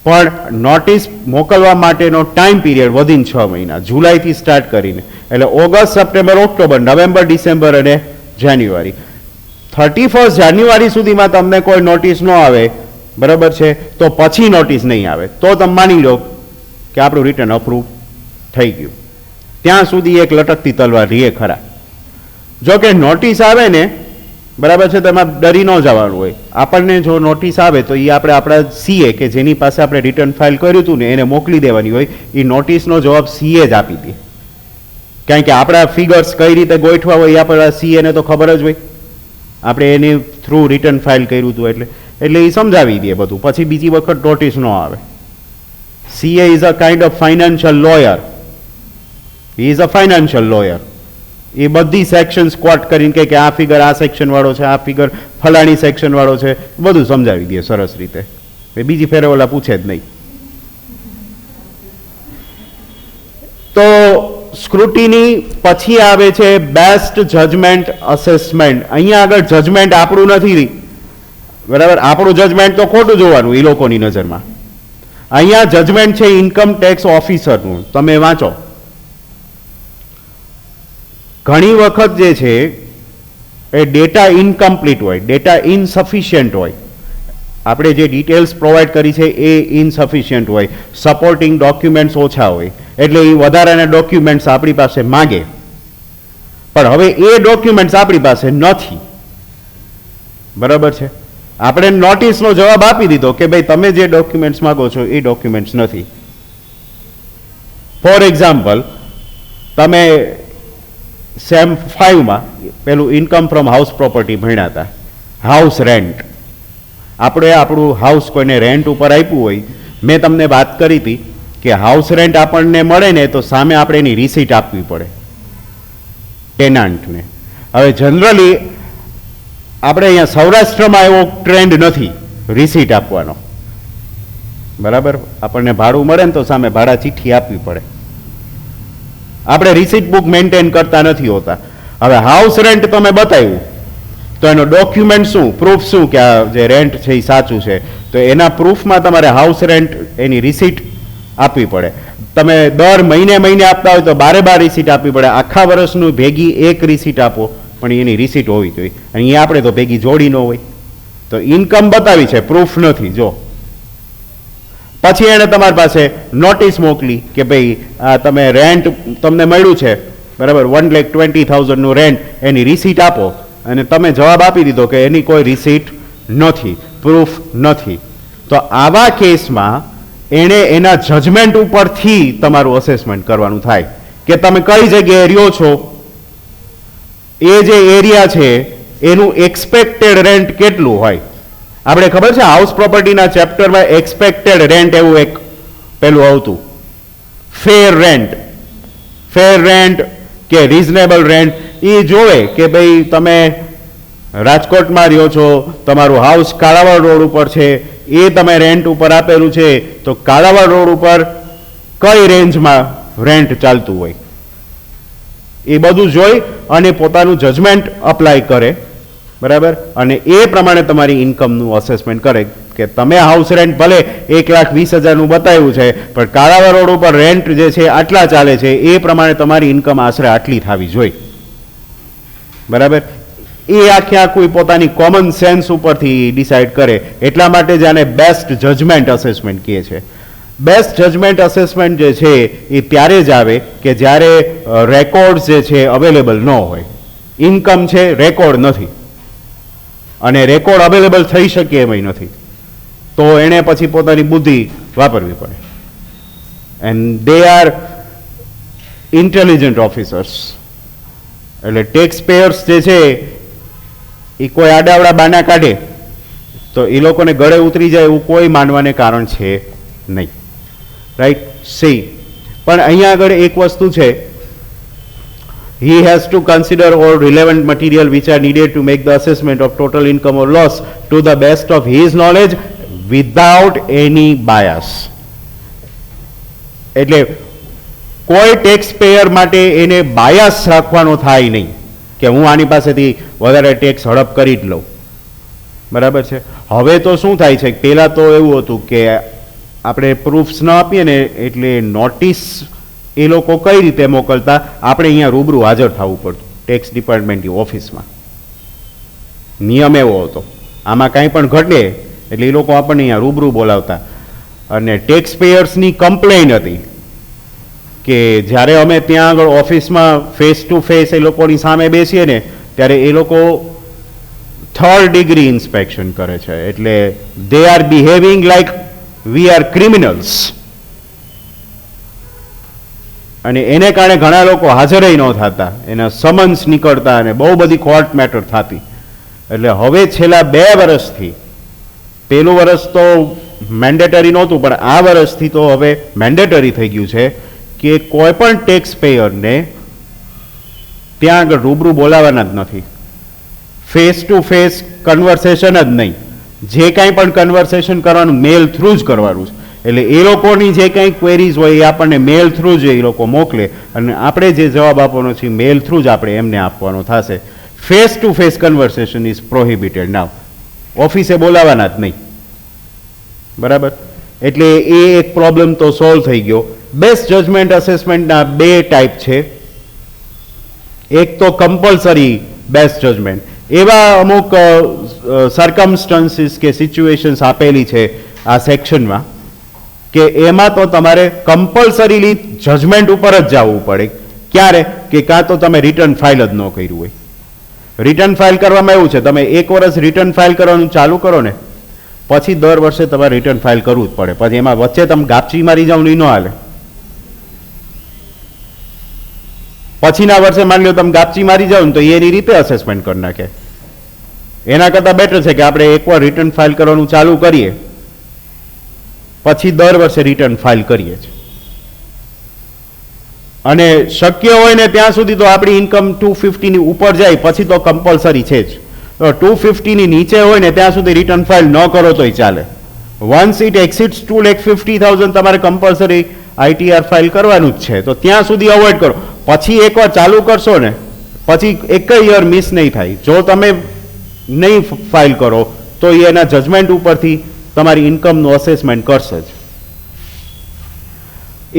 પણ નોટિસ મોકલવા માટેનો ટાઈમ પીરિયડ વિધિન 6 મહિના, જુલાઈથી સ્ટાર્ટ કરીને, એટલે August, September, October, November, December અને જાન્યુઆરી. 31 જાન્યુઆરી સુધીમાં તમને કોઈ નોટિસ ન આવે, બરાબર છે, તો પછી નોટિસ નહીં આવે તો તમે માની લો કે આપણું રિટર્ન અપ્રૂવ થઈ ગયું. ત્યાં સુધી એક લટકતી તલવાર રીએ ખરા. જો કે નોટિસ આવે ને, બરાબર છે, તો એમાં ડરી ન જવાનું હોય. આપણને જો નોટિસ આવે તો એ આપણે આપણા સીએ, કે જેની પાસે આપણે રિટર્ન ફાઇલ કર્યું હતું ને, એને મોકલી દેવાની હોય. એ નોટિસનો જવાબ સીએ જ આપી દે, કારણ કે આપણા ફિગર્સ કઈ રીતે ગોઠવા હોય એ આપણા સીએને તો ખબર જ હોય, આપણે એની થ્રુ રિટર્ન ફાઇલ કર્યું હતું એટલે એ સમજાવી દે બધું, પછી બીજી વખત નોટિસ ન આવે. CA is a kind of financial lawyer, he is a financial lawyer. એ બધી સેક્શન્સ કોટ કરીને કે આ ફિગર આ સેક્શન વાળો છે, આ ફિગર ફલાણી સેક્શન વાળો છે, બધું સમજાવી દે સરસ રીતે. બીજી ફેરે ઓલા પૂછે જ નહીં. તો સ્ક્રુટિની પછી આવે છે બેસ્ટ જજમેન્ટ અસેસમેન્ટ. અહીંયા આગળ જજમેન્ટ આપણું નથી, બરાબર, આપણું જજમેન્ટ તો ખોટું જોવાનું એ લોકોની નજરમાં. અહીંયા જજમેન્ટ છે ઇન્કમ ટેક્સ ઓફિસરનું, તમે વાંચો. ઘણી વખત જે છે એ ડેટા ઇનકમ્પ્લીટ હોય, ડેટા ઇનસફિશિયન્ટ હોય, આપણે જે ડિટેલ્સ પ્રોવાઈડ કરી છે એ ઇનસફિશિયન્ટ હોય, સપોર્ટિંગ ડોક્યુમેન્ટ્સ ઓછા હોય, એટલે એ વધારાના ડોક્યુમેન્ટ્સ આપણી પાસે માગે. પણ હવે એ ડોક્યુમેન્ટ્સ આપણી પાસે નથી, બરાબર છે. આપણે નોટિસનો જવાબ આપી દીધો કે ભાઈ તમે જે ડોક્યુમેન્ટ્સ માગો છો એ ડોક્યુમેન્ટ્સ નથી. ફોર એક્ઝામ્પલ, તમે સેમ 5માં પેલું ઇન્કમ ફ્રોમ હાઉસ પ્રોપર્ટી ભણ્યા હતા, હાઉસ રેન્ટ. આપણે આપણું હાઉસ કોઈને રેન્ટ ઉપર આપ્યું હોય, મેં તમને વાત કરી હતી કે હાઉસ રેન્ટ આપણને મળે ને તો સામે આપણે એની રિસીટ આપવી પડે ટેનાન્ટને. હવે જનરલી આપણે અહીંયા સૌરાષ્ટ્રમાં એવો ટ્રેન્ડ નથી રિસીટ આપવાનો, બરાબર. આપણને ભાડું મળે ને તો સામે ભાડા ચિઠ્ઠી આપવી પડે, આપણે રિસીટ બુક મેન્ટેન કરતા નથી હોતા. હવે હાઉસ રેન્ટ તમે બતાવ્યું તો એનો ડોક્યુમેન્ટ શું, પ્રૂફ શું કે આ જે રેન્ટ છે એ સાચું છે, તો એના પ્રૂફમાં તમારે હાઉસ રેન્ટ એની રિસીટ આપવી પડે. તમે દર મહિને મહિને આપતા હોય તો 12 રિસીટ આપવી પડે. આખા વર્ષનું ભેગી એક રિસીટ આપો, પણ એની રિસીટ હોવી જોઈએ. અને અહીંયા આપણે તો ભેગી જોડી ન હોય, તો ઇન્કમ બતાવી છે, પ્રૂફ નથી. જો પછી એણે તમારી પાસે નોટિસ મોકલી કે ભાઈ આ તમે રેન્ટ તમને મળ્યું છે, બરાબર, 1,20,000 નું રેન્ટ, એની રિસીટ આપો. અને તમે જવાબ આપી દીધો કે એની કોઈ રિસીટ નથી, પ્રૂફ નથી. તો આવા કેસમાં એણે એના જજમેન્ટ ઉપરથી તમારું અસેસમેન્ટ કરવાનું થાય કે તમે કઈ જગ્યાએ રહ્યો છો, એ જે એરિયા છે એનું એક્સપેક્ટેડ રેન્ટ કેટલું હોય. આપણે ખબર છે હાઉસ પ્રોપર્ટીના ચેપ્ટરમાં એક્સપેક્ટેડ રેન્ટ એવું એક પેલું આવતું, ફેર રેન્ટ કે રીઝનેબલ રેન્ટ. એ જોવે કે ભાઈ તમે રાજકોટમાં રહ્યો છો, તમારું હાઉસ કાળાવાડ રોડ ઉપર છે, એ તમે રેન્ટ ઉપર આપેલું છે, તો કાળાવાડ રોડ ઉપર કઈ રેન્જમાં રેન્ટ ચાલતું હોય એ બધું જોઈ અને પોતાનું જજમેન્ટ અપ્લાય કરે, બરાબર. અને એ પ્રમાણે તમારી ઇન્કમનું અસેસમેન્ટ કરે કે તમે હાઉસ રેન્ટ ભલે 1,20,000 બતાવ્યું છે, પણ કાળાવાડ રોડ ઉપર રેન્ટ જે છે આટલા ચાલે છે, એ પ્રમાણે તમારી ઇન્કમ આશરે આટલી થવી જોઈએ, બરાબર. એ આખું પોતાની કોમન સેન્સ ઉપરથી ડિસાઇડ કરે. એટલા માટે જ આને બેસ્ટ જજમેન્ટ અસેસમેન્ટ કહે છે. બેસ્ટ જજમેન્ટ અસેસમેન્ટ જે છે એ ત્યારે જ આવે કે જ્યારે રેકોર્ડ જે છે અવેલેબલ ન હોય. ઇન્કમ છે, રેકોર્ડ નથી, અને રેકોર્ડ અવેલેબલ થઈ શકે એમ નથી, તો એણે પછી પોતાની બુદ્ધિ વાપરવી પડે. And they are intelligent officers. એટલે ટેક્સ પેયર્સ જે છે એ કોઈ આડાવડા બાના કાઢે તો એ લોકોને ગળે ઉતરી જાય એવું કોઈ માનવાને કારણ છે નહીં, રાઈટ. સી પણ અહીંયા આગળ એક વસ્તુ છે, he has to consider all relevant material which are needed to make the assessment of total income or loss to the best of his knowledge without any bias. એટલે કોઈ ટેક્સ પેયર માટે એને બાયસ રાખવાનો થાય નહીં કે હું આની પાસેથી વધારે ટેક્સ હડપ કરી જ લઉં, બરાબર છે. હવે તો શું થાય છે, પહેલાં તો એવું હતું કે આપણે પ્રૂફ્સ ન આપીએ ને એટલે નોટિસ એ લોકો કઈ રીતે મોકલતા, આપણે અહીંયા રૂબરૂ હાજર થવું પડતું ટેક્સ ડિપાર્ટમેન્ટની ઓફિસમાં. નિયમ એવો હતો. આમાં કાંઈ પણ ઘટે એટલે એ લોકો આપણને અહીંયા રૂબરૂ બોલાવતા. અને ટેક્સ પેયર્સની કમ્પ્લેન હતી કે જ્યારે અમે ત્યાં આગળ ઓફિસમાં ફેસ ટુ ફેસ એ લોકોની સામે બેસીએ ને ત્યારે એ લોકો 3rd ડિગ્રી ઇન્સ્પેક્શન કરે છે. એટલે they are behaving like we are criminals. અને એને કારણે ઘણા લોકો હાજરય ન થતા, એના સમન્સ નીકળતા અને બહુ બધી કોર્ટ મેટર થતી. એટલે હવે છેલ્લા 2 વર્ષથી, પહેલું વર્ષ તો મેન્ડેટરી નહોતું પણ આ વર્ષથી તો હવે મેન્ડેટરી થઈ ગયું છે કે કોઈ પણ ટેક્સ પેયરને ત્યાં આગળ રૂબરૂ બોલાવવાના જ નથી, ફેસ ટુ ફેસ કન્વર્સેશન જ નહીં. જે કાંઈ પણ કન્વર્સેશન કરવાનું મેલ થ્રુ જ કરવાનું છે. એટલે એ લોકોની જે કંઈ ક્વેરીઝ હોય એ આપણને મેલ થ્રુ જ એ લોકો મોકલે અને આપણે જે જવાબ આપવાનો છે મેલ થ્રુ જ આપણે એમને આપવાનો થશે. Face to face conversation is prohibited now. ઓફિસે બોલાવવાના જ નહીં, બરાબર. એટલે એ એક પ્રોબ્લેમ તો સોલ્વ થઈ ગયો. બેસ્ટ જજમેન્ટ અસેસમેન્ટના 2 ટાઈપ છે. એક તો કમ્પલસરી બેસ્ટ જજમેન્ટ. એવા અમુક સર્કમસ્ટન્સીસ કે સિચ્યુએશન્સ આપેલી છે આ સેક્શનમાં કે એમાં તો તમારે કમ્પલસરીલી જજમેન્ટ ઉપર જ જવું પડે. ક્યારે કે કાં તો તમે રિટર્ન ફાઇલ જ ન કર્યું હોય. રિટર્ન ફાઇલ કરવામાં એવું છે, તમે 1 વર્ષ રિટર્ન ફાઇલ કરવાનું ચાલુ કરો ને પછી દર વર્ષે તમારે રિટર્ન ફાઇલ કરવું જ પડે. પછી એમાં વચ્ચે તમે ગાપચી મારી જાવ નહીં, ન હાલે. પછીના વર્ષે માની લો તમે ગાપચી મારી જાવ ને તો એની રીતે અસેસમેન્ટ કરી નાખે. એના કરતાં બેટર છે કે આપણે એકવાર રિટર્ન ફાઇલ કરવાનું ચાલુ કરીએ પછી દર વર્ષે રિટર્ન ફાઇલ કરીએ છીએ. અને શક્ય હોય ને ત્યાં સુધી તો આપણી ઇન્કમ 250 ની ઉપર જાય પછી તો કમ્પલસરી છે જ. 250 ની નીચે હોય ને ત્યાં સુધી રિટર્ન ફાઇલ ન કરો તોય ચાલે. વન્સ ઇટ એક્સિડ્સ 2,50,000 તમારે કમ્પલસરી આઈટીઆર ફાઇલ કરવાનું જ છે. તો ત્યાં સુધી અવોઇડ કરો. પછી એકવાર ચાલુ કરશો ને પછી એક યર મિસ નહીં થાય. જો તમે નહીં ફાઇલ કરો તો એના જજમેન્ટ ઉપરથી તમારી ઇન્કમનું અસેસમેન્ટ કરશે જ.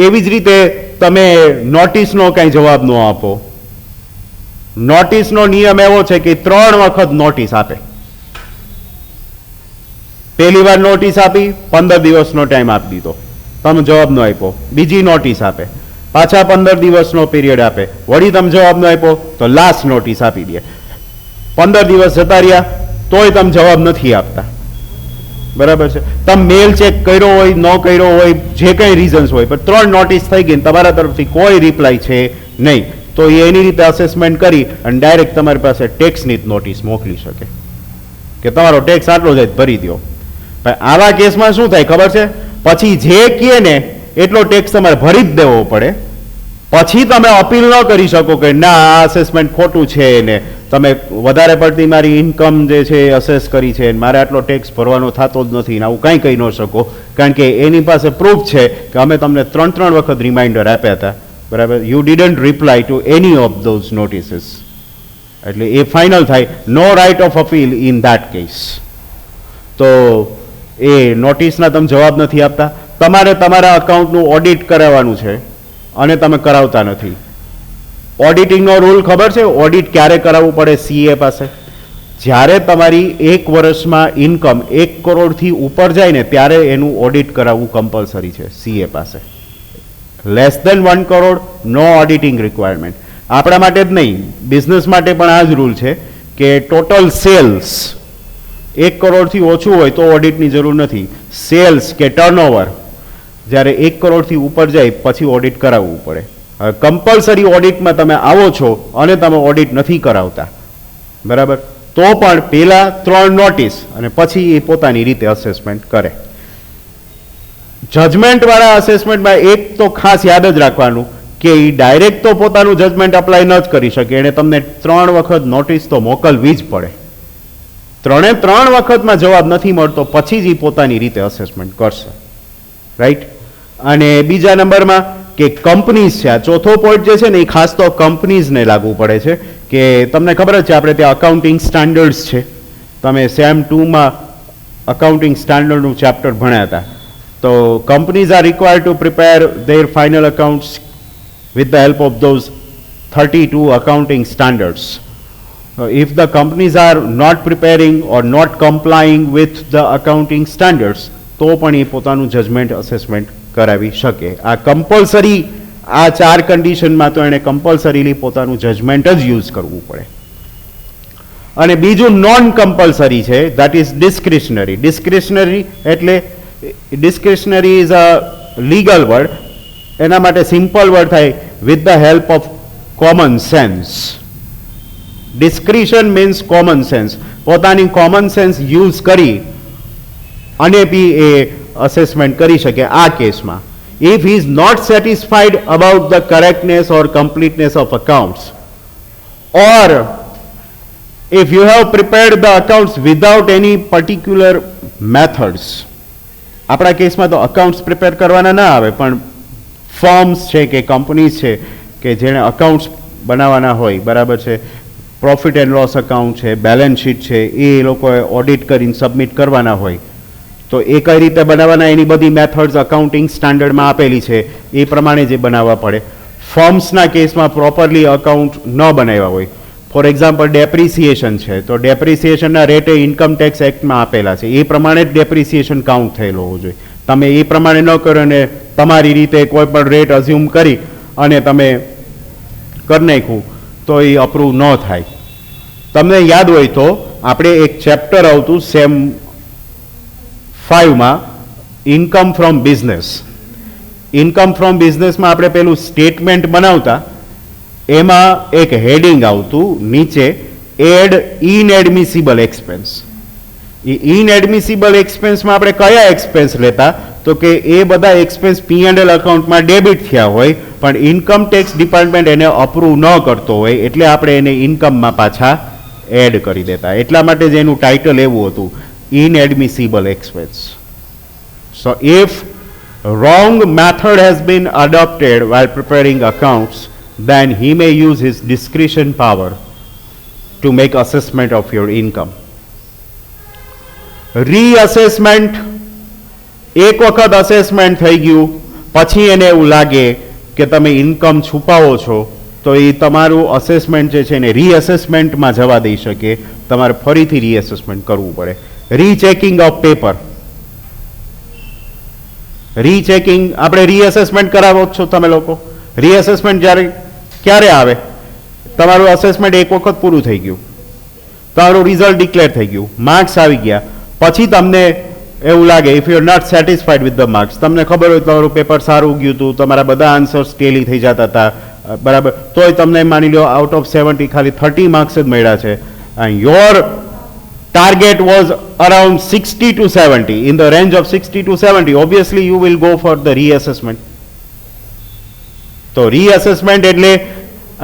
એવી જ રીતે તમે નોટિસનો કંઈ જવાબ ન આપો. નોટિસનો નિયમ એવો છે કે 3 વખત નોટિસ આપે. પહેલી વાર નોટિસ આપી, 15 દિવસનો ટાઈમ આપી દીધો, તમે જવાબ ન આપ્યો. બીજી નોટિસ આપે, પાછા 15 દિવસનો પીરિયડ આપે, વળી તમે જવાબ ન આપ્યો તો લાસ્ટ નોટિસ આપી દે. 15 દિવસ જતા રહ્યા તોય તમે જવાબ નથી આપતા. બરાબર છે. તમે મેલ ચેક કર્યો હોય, ન કર્યો હોય, જે કંઈ રીઝન્સ હોય, પણ 3 નોટિસ થઈ ગઈ, તમારા તરફથી કોઈ રિપ્લાય છે નહીં, તો એ એની રીતે અસેસમેન્ટ કરી અને ડાયરેક્ટ તમારી પાસે ટેક્સની જ નોટિસ મોકલી શકે કે તમારો ટેક્સ આટલો જ ભરી દો. આવા કેસમાં શું થાય ખબર છે? પછી જે કહે ને એટલો ટેક્સ તમારે ભરી જ દેવો પડે. પછી તમે અપીલ ન કરી શકો કે ના આ અસેસમેન્ટ ખોટું છે ને તમે વધારે પડતી મારી ઇન્કમ જે છે એ અસેસ કરી છે, મારે આટલો ટેક્સ ભરવાનો થતો જ નથી, આવું કાંઈ કહી ન શકો. કારણ કે એની પાસે પ્રૂફ છે કે અમે તમને 3 વખત રિમાઇન્ડર આપ્યા હતા. બરાબર, you didn't reply to any of those notices. એટલે એ ફાઇનલ થાય, no right of appeal in that case. તો એ નોટિસના તમે જવાબ નથી આપતા. તમારે તમારા અકાઉન્ટનું ઓડિટ કરાવવાનું છે અને તમે કરાવતા નથી. ઓડિટિંગનો રૂલ ખબર છે? ઓડિટ ક્યારે કરાવવું પડે સીએ પાસે? જ્યારે તમારી 1 વર્ષમાં ઇન્કમ 1 કરોડથી ઉપર જાય ને ત્યારે એનું ઓડિટ કરાવવું કમ્પલસરી છે સીએ પાસે. લેસ દેન 1 કરોડ નો ઓડિટિંગ રિક્વાયરમેન્ટ. આપણા માટે જ નહીં, બિઝનેસ માટે પણ આ જ રૂલ છે કે ટોટલ સેલ્સ 1 કરોડથી ઓછું હોય તો ઓડિટની જરૂર નથી. સેલ્સ કે ટર્નઓવર જ્યારે 1 કરોડથી ઉપર જાય પછી ઓડિટ કરાવવું પડે. હવે કમ્પલસરી ઓડિટમાં તમે આવો છો અને તમે ઓડિટ નથી કરાવતા, બરાબર, તો પણ પહેલા 3 નોટિસ અને પછી એ પોતાની રીતે અસેસમેન્ટ કરે. જજમેન્ટવાળા અસેસમેન્ટમાં એક તો ખાસ યાદ જ રાખવાનું કે એ ડાયરેક્ટ તો પોતાનું જજમેન્ટ અપ્લાય ન જ કરી શકે, એને તમને 3 વખત નોટિસ તો મોકલવી જ પડે. 3 વખતમાં જવાબ નથી મળતો પછી જ એ પોતાની રીતે અસેસમેન્ટ કરશે. રાઈટ. અને બીજા નંબરમાં કે કંપનીઝ છે, આ ચોથો પોઈન્ટ જે છે ને એ ખાસ તો કંપનીઝને લાગુ પડે છે કે તમને ખબર જ છે આપણે ત્યાં અકાઉન્ટિંગ સ્ટાન્ડર્ડ્સ છે. તમે સેમ 2માં અકાઉન્ટિંગ સ્ટાન્ડર્ડનું ચેપ્ટર ભણ્યા હતા. તો companies are required to prepare there final accounts with the help of those 32 accounting standards. If the companies are not preparing or not complying with the accounting standards, તો પણ એ પોતાનું judgement assessment કરાવી શકે. આ compulsory, આ 4 કન્ડિશનમાં તો એને કમ્પલસરીલી પોતાનું જજમેન્ટ જ યુઝ કરવું પડે. અને બીજું નોન કમ્પલસરી છે, ધેટ ઇઝ ડિસ્ક્રિશનરી. ડિસ્ક્રિશનરી એટલે discretionary is a legal word. એના માટે સિમ્પલ વર્ડ થાય with the help of common sense. Discretion means common sense. પોતાની કોમન સેન્સ યુઝ કરી અને બી એ અસેસમેન્ટ કરી શકે. આ કેસમાં if he is not satisfied about the correctness or completeness of accounts, or if you have prepared the accounts without any particular methods. આપણા કેસમાં તો અકાઉન્ટ્સ પ્રિપેર કરવાના ના આવે, પણ ફર્મ્સ છે કે કંપનીઝ છે કે જેણે અકાઉન્ટ્સ બનાવવાના હોય, બરાબર છે, પ્રોફિટ એન્ડ લોસ અકાઉન્ટ છે, બેલેન્સ શીટ છે, એ લોકોએ ઓડિટ કરીને સબમિટ કરવાના હોય, તો એ કઈ રીતે બનાવવાના એની બધી મેથડ્સ અકાઉન્ટિંગ સ્ટાન્ડર્ડમાં આપેલી છે, એ પ્રમાણે જે બનાવવા પડે. ફર્મ્સના કેસમાં પ્રોપરલી અકાઉન્ટ ન બનાવ્યા હોય, ફોર એક્ઝામ્પલ ડેપ્રિસિએશન છે, તો ડેપ્રિસિએશનના રેટ એ ઇન્કમ ટેક્સ એક્ટમાં આપેલા છે, એ પ્રમાણે જ ડેપ્રિસિએશન કાઉન્ટ થયેલો હોવો જોઈએ. તમે એ પ્રમાણે ન કરો અને તમારી રીતે કોઈ પણ રેટ અઝ્યુમ કરી અને તમે કરી નાખ્યું તો એ અપ્રૂવ ન થાય. તમને યાદ હોય તો આપણે એક ચેપ્ટર આવતું સેમ 5માં income from business. Income from બિઝનેસમાં આપણે પેલું સ્ટેટમેન્ટ બનાવતા, એમાં એક હેડિંગ આવતું નીચે એડ ઇનએડમિસિબલ એક્સપેન્સ. એ ઇનએડમિસિબલ એક્સપેન્સમાં આપણે કયા એક્સપેન્સ લેતા? તો કે એ બધા એક્સપેન્સ P&L અકાઉન્ટમાં ડેબિટ થયા હોય પણ ઇન્કમ ટેક્સ ડિપાર્ટમેન્ટ એને અપ્રૂવ ન કરતો હોય, એટલે આપણે એને ઇન્કમમાં પાછા એડ કરી દેતા. એટલા માટે જ એનું ટાઇટલ એવું હતું, inadmissible expense. So if wrong method has been adopted while preparing accounts, then he may use his discretion power to make assessment of your income. Reassessment, એક વખત અસેસમેન્ટ થઈ ગયું પછી એને એવું લાગે કે તમે ઇન્કમ છુપાવો છો તો એ તમારું અસેસમેન્ટ જે છે એને રીઅસેસમેન્ટમાં જવા દઈ શકે, તમારે ફરીથી રીઅસેસમેન્ટ કરવું પડે. રીચેકિંગ ઓફ પેપર, રીચેકિંગ, આપણે રીઅસેસમેન્ટ કરાવો છો તમે લોકો. રીઅસેસમેન્ટ જ્યારે ક્યારે આવે? તમારું અસેસમેન્ટ એક વખત પૂરું થઈ ગયું, તમારું રિઝલ્ટ ડિક્લેર થઈ ગયું, માર્ક્સ આવી ગયા, પછી તમને એવું લાગે, if you are not satisfied with the marks, તમને ખબર હોય તમારું પેપર સારું ગયું હતું, તમારા બધા આન્સર્સ ટેલી થઈ જતા હતા, બરાબર, તોય તમને માની લો આઉટ ઓફ 70 ખાલી 30 માર્ક્સ જ મળ્યા છે, and your target was around 60 to 70, in the range of 60 to 70, obviously you will go for the reassessment. તો રીઅસેસમેન્ટ એટલે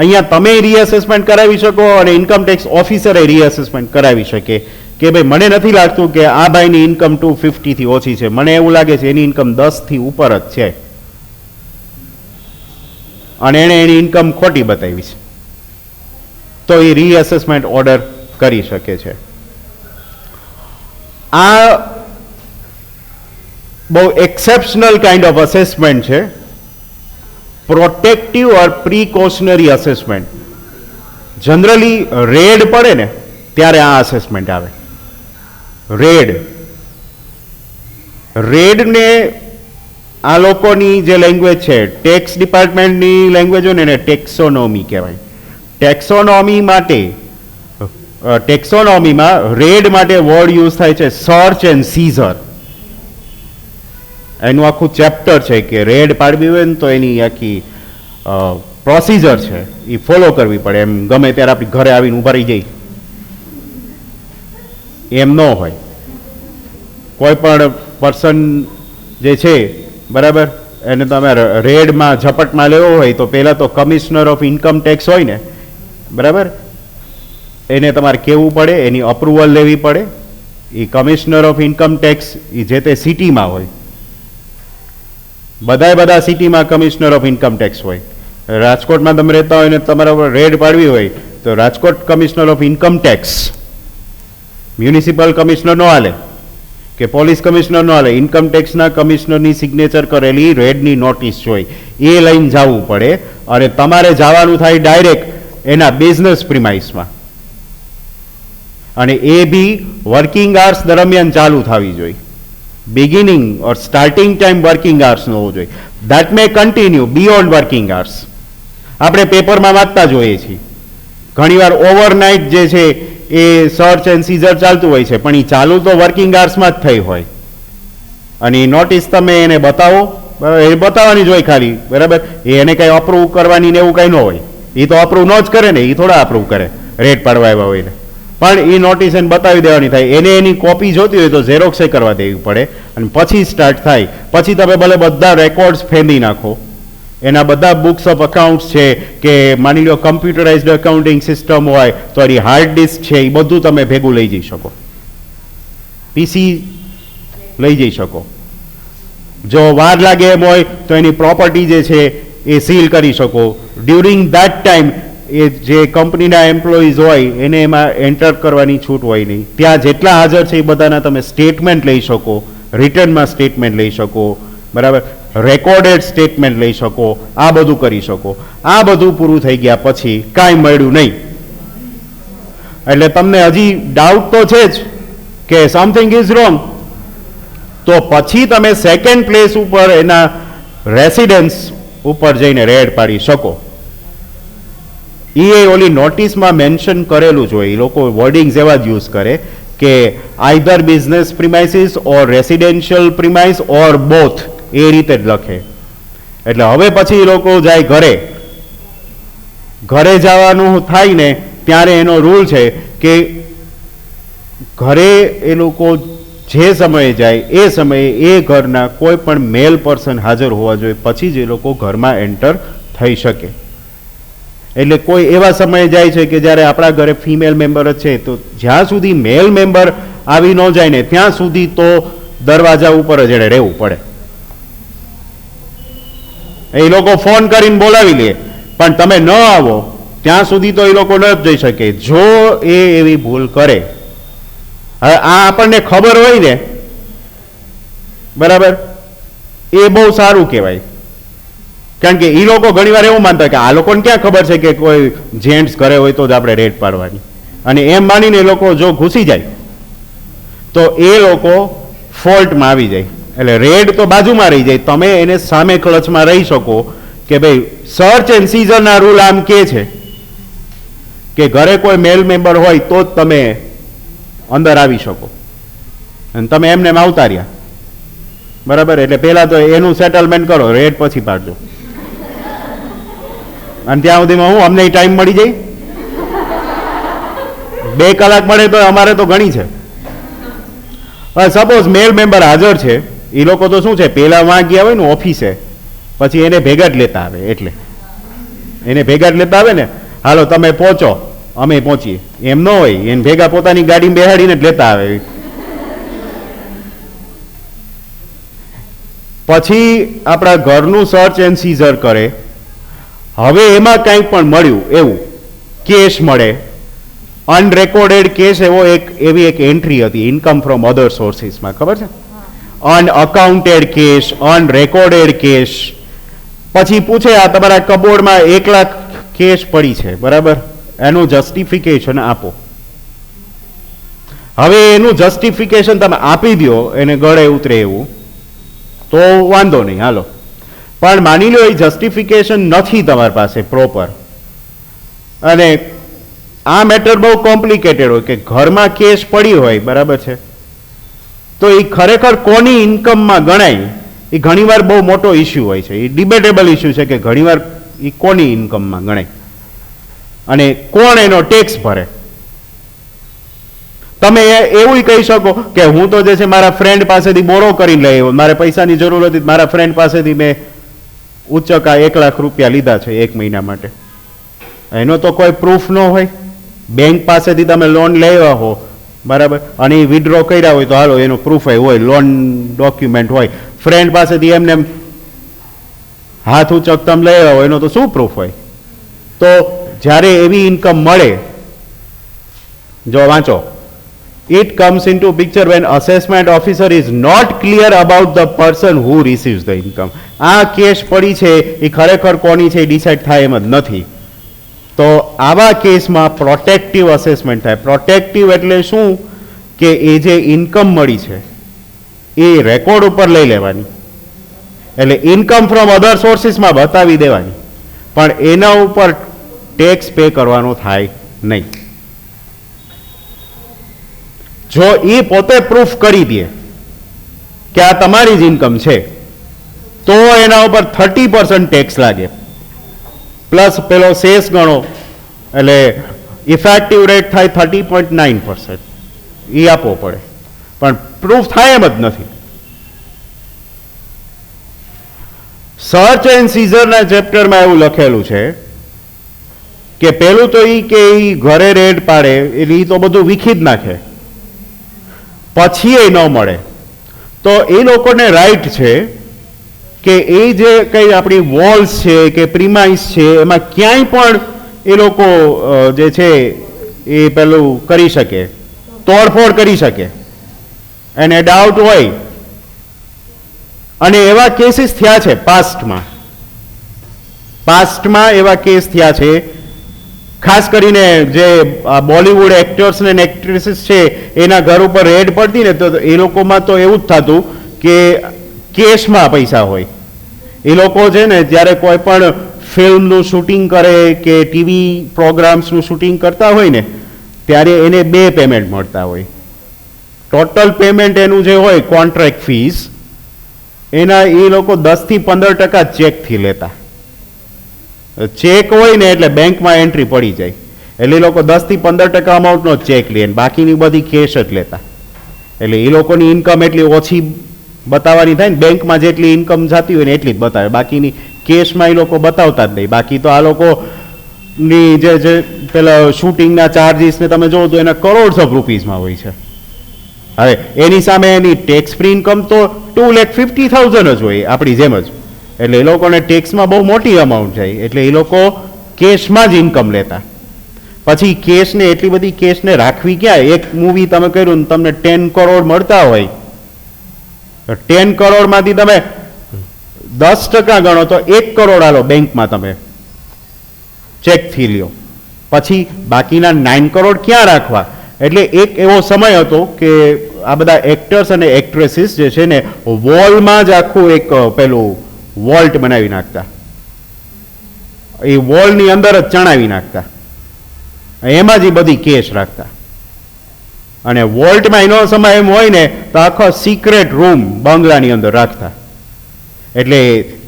અહીંયા તમે રીઅસેસમેન્ટ કરાવી શકો અને ઇન્કમ ટેક્સ ઓફિસરે રીઅસેસમેન્ટ કરાવી શકે કે ભાઈ મને નથી લાગતું કે આ ભાઈની ઇન્કમ 250 થી ઓછી છે, મને એવું લાગે છે એની ઇન્કમ 10 થી ઉપર જ છે અને એણે એની ઇન્કમ ખોટી બતાવી છે, તો એ રીઅસેસમેન્ટ ઓર્ડર કરી શકે છે. આ બહુ એક્સેપ્શનલ કાઇન્ડ ઓફ અસેસમેન્ટ છે, પ્રોટેક્ટિવ ઓર પ્રિકોશનરી અસેસમેન્ટ. જનરલી રેડ પડે ને ત્યારે આ અસેસમેન્ટ આવે. રેડને આ લોકોની જે લેંગ્વેજ છે, ટેક્સ ડિપાર્ટમેન્ટની લેંગ્વેજ હોય ને એને ટેક્સોનોમી કહેવાય. ટેક્સોનોમીમાં રેડ માટે વર્ડ યુઝ થાય છે સર્ચ એન્ડ સીઝર. એનું આખું ચેપ્ટર છે કે રેડ પાડવી હોય ને તો એની આખી પ્રોસિજર છે એ ફોલો કરવી પડે. એમ ગમે ત્યારે આપણી ઘરે આવીને ઉભા રહી જાય એમ ન હોય. કોઈ પણ પર્સન જે છે, બરાબર, એને તમે રેડમાં ઝપટમાં લેવો હોય તો પહેલાં તો કમિશનર ઓફ ઇન્કમ ટેક્સ હોય ને, બરાબર, એને તમારે કહેવું પડે, એની અપ્રુવલ લેવી પડે. એ કમિશનર ઓફ ઇન્કમ ટેક્સ એ જે તે સિટીમાં હોય, બધા સિટીમાં કમિશનર ઓફ ઇન્કમ ટેક્સ હોય. રાજકોટમાં તમે રહેતા હોય ને તમારા રેડ પાડવી હોય તો Rajkot commissioner of income tax, municipal commissioner નો હાલે કે પોલીસ કમિશનર નો હાલે, ઇન્કમ ટેક્સના કમિશનરની સિગ્નેચર કરેલી રેડની નોટિસ હોય એ લઈને જવું પડે અને તમારે જવાનું થાય ડાયરેક્ટ એના બિઝનેસ પ્રિમાઇસમાં, અને એ બી વર્કિંગ આવર્સ દરમિયાન ચાલુ થવી જોઈએ. બિગિનિંગ ઓર સ્ટાર્ટિંગ ટાઈમ વર્કિંગ આવર્સ નો હોવો જોઈએ. That may continue beyond working hours. આપણે પેપરમાં વાંચતા જોઈએ છીએ ઘણીવાર ઓવરનાઇટ જે છે એ સર્ચ એન્ડ સીઝર ચાલતું હોય છે, પણ એ ચાલુ તો વર્કિંગ આવર્સમાં જ થઈ હોય અને એ નોટિસ તમે એને બતાવો, એ બતાવવાની જ હોય ખાલી, બરાબર, એને કંઈ અપ્રૂવ કરવાની ને એવું કંઈ ન હોય. એ તો અપ્રૂવ ન જ કરે ને, એ થોડા અપ્રૂવ કરે રેટ પાડવા આવ્યા હોય ને, પણ એ નોટિસ એને બતાવી દેવાની થાય. એને એની કોપી જોતી હોય તો ઝેરોક્સે કરવા દેવી પડે અને પછી સ્ટાર્ટ થાય. પછી તમે ભલે બધા રેકોર્ડ્સ ફેંદી નાખો, એના બધા બુક્સ ઓફ અકાઉન્ટ્સ છે કે માની લો કમ્પ્યુટરાઇઝડ અકાઉન્ટિંગ સિસ્ટમ હોય તો એની હાર્ડ ડિસ્ક છે એ બધું તમે ભેગું લઈ જઈ શકો, પીસી લઈ જઈ શકો. જો વાર લાગે એમ હોય તો એની પ્રોપર્ટી જે છે એ સીલ કરી શકો. ડ્યુરિંગ ધેટ ટાઈમ એ જે કંપનીના એમ્પ્લોઈઝ હોય એને એમાં એન્ટર કરવાની છૂટ હોય નહીં. ત્યાં જેટલા હાજર છે એ બધાના તમે સ્ટેટમેન્ટ લઈ શકો, રિટર્નમાં સ્ટેટમેન્ટ લઈ શકો, બરાબર, રેકોર્ડેડ સ્ટેટમેન્ટ લઈ શકો, આ બધું કરી શકો. આ બધું પૂરું થઈ ગયા પછી કાંઈ મળ્યું નહીં એટલે તમને હજી ડાઉટ તો છે જ કે સમથિંગ ઇઝ રોંગ, તો પછી તમે સેકન્ડ પ્લેસ ઉપર એના રેસિડેન્સ ઉપર જઈને રેડ પાડી શકો. એ ઓલી નોટિસમાં મેન્શન કરેલું જ હોય, એ લોકો વર્ડિંગ્સ એવા જ યુઝ કરે કે આઈધર બિઝનેસ પ્રિમાઇસીસ ઓર રેસિડેન્શિયલ પ્રિમાઇસ ઓર બોથ, એ રીતે જ લખે. એટલે હવે પછી એ લોકો જાય ઘરે જવાનું થાય ને ત્યારે એનો રૂલ છે કે ઘરે એ લોકો જે સમયે જાય એ સમયે એ ઘરના કોઈ પણ મેલ પર્સન હાજર હોવા જોઈએ, પછી જ એ લોકો ઘરમાં એન્ટર થઈ શકે. એટલે કોઈ એવા સમયે જાય છે કે જ્યારે આપણા ઘરે ફિમેલ મેમ્બર જ છે, તો જ્યાં સુધી મેલ મેમ્બર આવી ન જાય ને ત્યાં સુધી તો દરવાજા ઉપર જ એને રહેવું પડે. એ લોકો ફોન કરીને બોલાવી લે પણ તમે ન આવો ત્યાં સુધી તો એ લોકો ન જઈ શકે જો એ એવી ભૂલ કરે. હવે આ આપણને ખબર હોય ને, બરાબર, એ બહુ સારું કહેવાય કારણ કે એ લોકો ઘણીવાર એવું માનતા કે આ લોકોને ક્યાં ખબર છે કે કોઈ જેન્ટ્સ ઘરે હોય તો જ આપણે રેડ પાડવાની, અને એમ માનીને એ લોકો જો ઘૂસી જાય તો એ લોકો ફોલ્ટમાં આવી જાય, એટલે રેડ તો બાજુમાં રહી જાય, તમે એને સામે ક્લચમાં રહી શકો કે ભાઈ સર્ચ એન્ડ સીઝરના રૂલ આમ કે છે કે ઘરે કોઈ મેલ મેમ્બર હોય તો જ તમે અંદર આવી શકો, અને તમે એમને આવતા રહ્યા, બરાબર. એટલે પહેલા તો એનું સેટલમેન્ટ કરો, રેડ પછી પાડજો, અને ત્યાં સુધીમાં હું અમને ટાઈમ મળી જાય, 2 કલાક મળે તો અમારે તો ઘણી છે. સપોઝ મેલ મેમ્બર હાજર છે, એ લોકો તો શું છે પેલા વાં ગયા હોય ને ઓફિસે, પછી એને ભેગા જ લેતા આવે, એટલે એને ભેગા જ લેતા આવે ને, હાલો તમે પહોંચો અમે પહોંચીએ, એમ ન હોય, એને ભેગા પોતાની ગાડીમાં બેહાડીને જ લેતા આવે. પછી આપણા ઘરનું સર્ચ એન્ડ સીઝર કરે. હવે એમાં કંઈ પણ મળ્યું એવું કેસ મળે, અનરેકોર્ડેડ કેસ એવી એક એન્ટ્રી હતી ઇન્કમ ફ્રોમ અધર સોર્સિસમાં, ખબર છે, અનઅકાઉન્ટેડ કેસ, અનરેકોર્ડેડ કેસ. પછી પૂછે આ તમારા કબોર્ડમાં 1 લાખ કેસ પડી છે, બરાબર, એનું જસ્ટિફિકેશન આપો. હવે એનું જસ્ટિફિકેશન તમે આપી દો એને ગળે ઉતરે એવું તો વાંધો નહીં, હાલો. પણ માની લો એ જસ્ટિફિકેશન નથી તમારી પાસે પ્રોપર, અને આ મેટર બહુ કોમ્પ્લિકેટેડ હોય કે ઘરમાં કેસ પડી હોય, બરાબર છે, તો એ ખરેખર કોની ઇન્કમમાં ગણાય એ ઘણીવાર બહુ મોટો ઇસ્યુ હોય છે. એ ડિબેટેબલ ઇસ્યુ છે કે ઘણીવાર એ કોની ઇન્કમમાં ગણાય અને કોણ એનો ટેક્સ ભરે. તમે એવું કહી શકો કે હું તો જે છે મારા ફ્રેન્ડ પાસેથી બોરો કરીને લઈ આવ્યો, મારે પૈસાની જરૂર હતી, મારા ફ્રેન્ડ પાસેથી મેં ઉચ્ચકા 1 લાખ રૂપિયા લીધા છે 1 મહિના માટે. એનો તો કોઈ પ્રૂફ ન હોય. બેંક પાસેથી તમે લોન લેવા હો, બરાબર, અને એ વિડ્રો કર્યા હોય તો હાલો એનો પ્રૂફ હોય, લોન ડોક્યુમેન્ટ હોય. ફ્રેન્ડ પાસેથી એમને હાથ ઉચક તમે લઈ આવ્યા હોય એનો તો શું પ્રૂફ હોય? તો જ્યારે એવી ઇન્કમ મળે, જો વાંચો, it comes into picture when assessment officer is not clear about the person who receives the income. આ કેસ પડી છે એ ખરેખર કોની છે એ ડિસાઇડ થાય એમ જ નથી. તો આવા કેસમાં પ્રોટેક્ટિવ અસેસમેન્ટ થાય. પ્રોટેક્ટિવ એટલે શું કે એ જે ઇન્કમ મળી છે એ રેકોર્ડ ઉપર લઈ લેવાની, એટલે ઇન્કમ ફ્રોમ અધર સોર્સિસમાં બતાવી દેવાની, પણ એના ઉપર ટેક્સ પે કરવાનો થાય નહીં. જો એ પોતે પ્રૂફ કરી દે કે આ તમારી જ ઇન્કમ છે તો એના ઉપર 30% ટેક્સ લાગે, પ્લસ પેલો સેસ ગણો, એટલે ઇફેક્ટિવ રેટ થાય 30.9%. એ આપવો પડે, પણ પ્રૂફ થાય એમ જ નથી. સર્ચ એન્ડ સીઝરના ચેપ્ટરમાં એવું લખેલું છે કે પેલું તો એ કે એ ઘરે રેડ પાડે એટલે એ તો બધું વીખી જ નાખે, પછી એ ન મળે તો એ લોકોને રાઈટ છે કે એ જે કંઈ આપણી વોલ્સ છે કે પ્રીમાઇસ છે એમાં ક્યાંય પણ એ લોકો જે છે એ પેલું કરી શકે, તોડફોડ કરી શકે, એને ડાઉટ હોય. અને એવા કેસીસ થયા છે પાસ્ટમાં એવા કેસ થયા છે. ખાસ કરીને જે બોલિવૂડ એક્ટર્સ ને એક્ટ્રેસીસ છે એના ઘર ઉપર રેડ પડતી ને તો એ લોકોમાં તો એવું જ થતું કે કેશમાં પૈસા હોય. એ લોકો છે ને જ્યારે કોઈ પણ ફિલ્મનું શૂટિંગ કરે કે ટીવી પ્રોગ્રામ્સનું શૂટિંગ કરતા હોય ને ત્યારે એને 2 પેમેન્ટ મળતા હોય. ટોટલ પેમેન્ટ એનું જે હોય કોન્ટ્રાક્ટ ફીસ એના એ લોકો 10 થી 15% ચેકથી લેતા. ચેક હોય ને એટલે બેંકમાં એન્ટ્રી પડી જાય એટલે એ લોકો 10 થી 15% અમાઉન્ટનો ચેક લે, બાકીની બધી કેશ જ લેતા. એટલે એ લોકોની ઇન્કમ એટલી ઓછી બતાવવાની થાય ને, બેંકમાં જેટલી ઇન્કમ જતી હોય ને એટલી જ બતાવે, બાકીની કેશમાં એ લોકો બતાવતા જ નહીં. બાકી તો આ લોકોની જે પેલા શૂટિંગના ચાર્જીસ ને તમે જોવો તો એના કરોડ્સ ઓફ રૂપીઝમાં હોય છે. હવે એની સામે એની ટેક્સ ફ્રી ઇન્કમ તો 2,50,000 જ હોય આપણી જેમ જ. એટલે એ લોકોને ટેક્સમાં બહુ મોટી અમાઉન્ટ જાય, એટલે એ લોકો કેશમાં જ ઇન્કમ લેતા. પછી કેશને એટલી બધી કેશને રાખવી ક્યાં? એક મૂવી તમે કર્યું ને તમને 10 કરોડ મળતા હોય, 10 કરોડમાંથી તમે 10% ગણો તો 1 કરોડ આલો બેંકમાં તમે ચેકથી લ્યો, પછી બાકીના 9 કરોડ ક્યાં રાખવા? એટલે એક એવો સમય હતો કે આ બધા એક્ટર્સ અને એક્ટ્રેસીસ જે છે ને વોલમાં જ આખું એક પેલું વોલ્ટ બનાવી નાખતા, એ વોલની અંદર જ ચણાવી નાખતા, એમાં જ એ બધી કેશ રાખતા. અને વોલ્ટમાં એનો સમય એમ હોય ને તો આખો સિક્રેટ રૂમ બંગલાની અંદર રાખતા. એટલે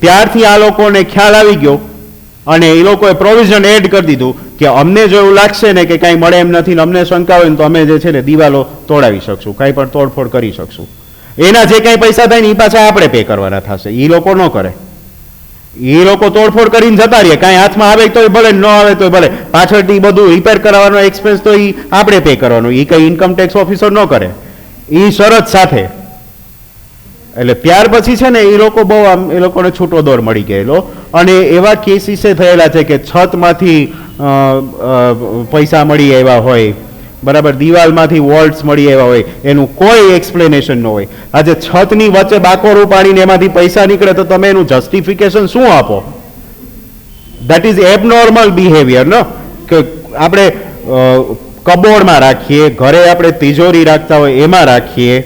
ત્યારથી આ લોકોને ખ્યાલ આવી ગયો અને એ લોકોએ પ્રોવિઝન એડ કરી દીધું કે અમને જો એવું લાગશે ને કે કાંઈ મળે એમ નથી ને અમને શંકા હોય ને તો અમે જે છે ને દિવાલો તોડાવી શકશું, કાંઈ પણ તોડફોડ કરી શકશું. એના જે કાંઈ પૈસા થાય ને એ પાછા આપણે પે કરવાના થશે, એ લોકો ન કરે. એ લોકો તોડફોડ કરીને જતા રહીએ, કાંઈ હાથમાં આવે તો ભલે, ન આવે તો ભલે, પાછળથી બધું રિપેર કરાવવાનો એક્સપેન્સ તો એ આપણે પે કરવાનો, એ કંઈ ઇન્કમ ટેક્સ ઓફિસર ન કરે, એ શરત સાથે. એટલે ત્યાર પછી છે ને એ લોકો બહુ આમ એ લોકોને છૂટો દોર મળી ગયેલો અને એવા કેસીસે થયેલા છે કે છતમાંથી પૈસા મળી આવ્યા હોય, બરાબર, દિવાલમાંથી વોલ્ટ્સ મળી આવ્યા હોય, એનું કોઈ એક્સપ્લેનેશન ન હોય. આજે છતની વચ્ચે બાકોરું પાડીને એમાંથી પૈસા નીકળે તો તમે એનું જસ્ટિફિકેશન શું આપો? ધેટ ઇઝ એબનોર્મલ બિહેવિયર ન કે આપણે કબોર્ડમાં રાખીએ, ઘરે આપણે તિજોરી રાખતા હોય એમાં રાખીએ,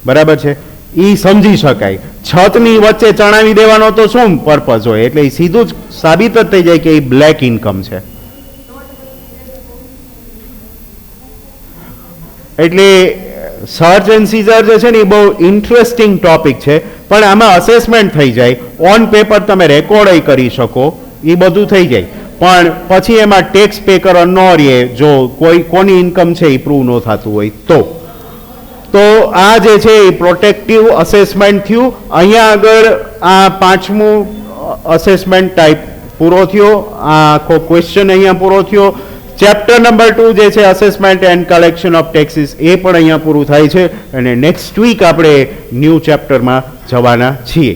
બરાબર છે, એ સમજી શકાય. છતની વચ્ચે ચણાવી દેવાનો તો શું પર્પઝ હોય? એટલે એ સીધું જ સાબિત જ થઈ જાય કે એ બ્લેક ઇન્કમ છે. એટલે સર્ચ એન્ડ સીઝર જે છે ને એ બહુ ઇન્ટરેસ્ટિંગ ટોપિક છે, પણ આમાં અસેસમેન્ટ થઈ જાય, ઓન પેપર તમે રેકોર્ડ કરી શકો, એ બધું થઈ જાય, પણ પછી એમાં ટેક્સ પે કરવા ન રહે જો કોની ઇન્કમ છે એ પ્રૂવ ન થતું હોય તો આ જે છે એ પ્રોટેક્ટિવ અસેસમેન્ટ થયું. અહીંયા આગળ આ 5મું અસેસમેન્ટ ટાઈપ પૂરો થયો, આ આખો ક્વેશ્ચન અહીંયા પૂરો થયો. ચેપ્ટર નંબર 2 જે છે assessment and collection of taxes એ પણ અહીંયા પૂરું થાય છે અને નેક્સ્ટ વીક આપણે ન્યૂ ચેપ્ટરમાં જવાના છીએ.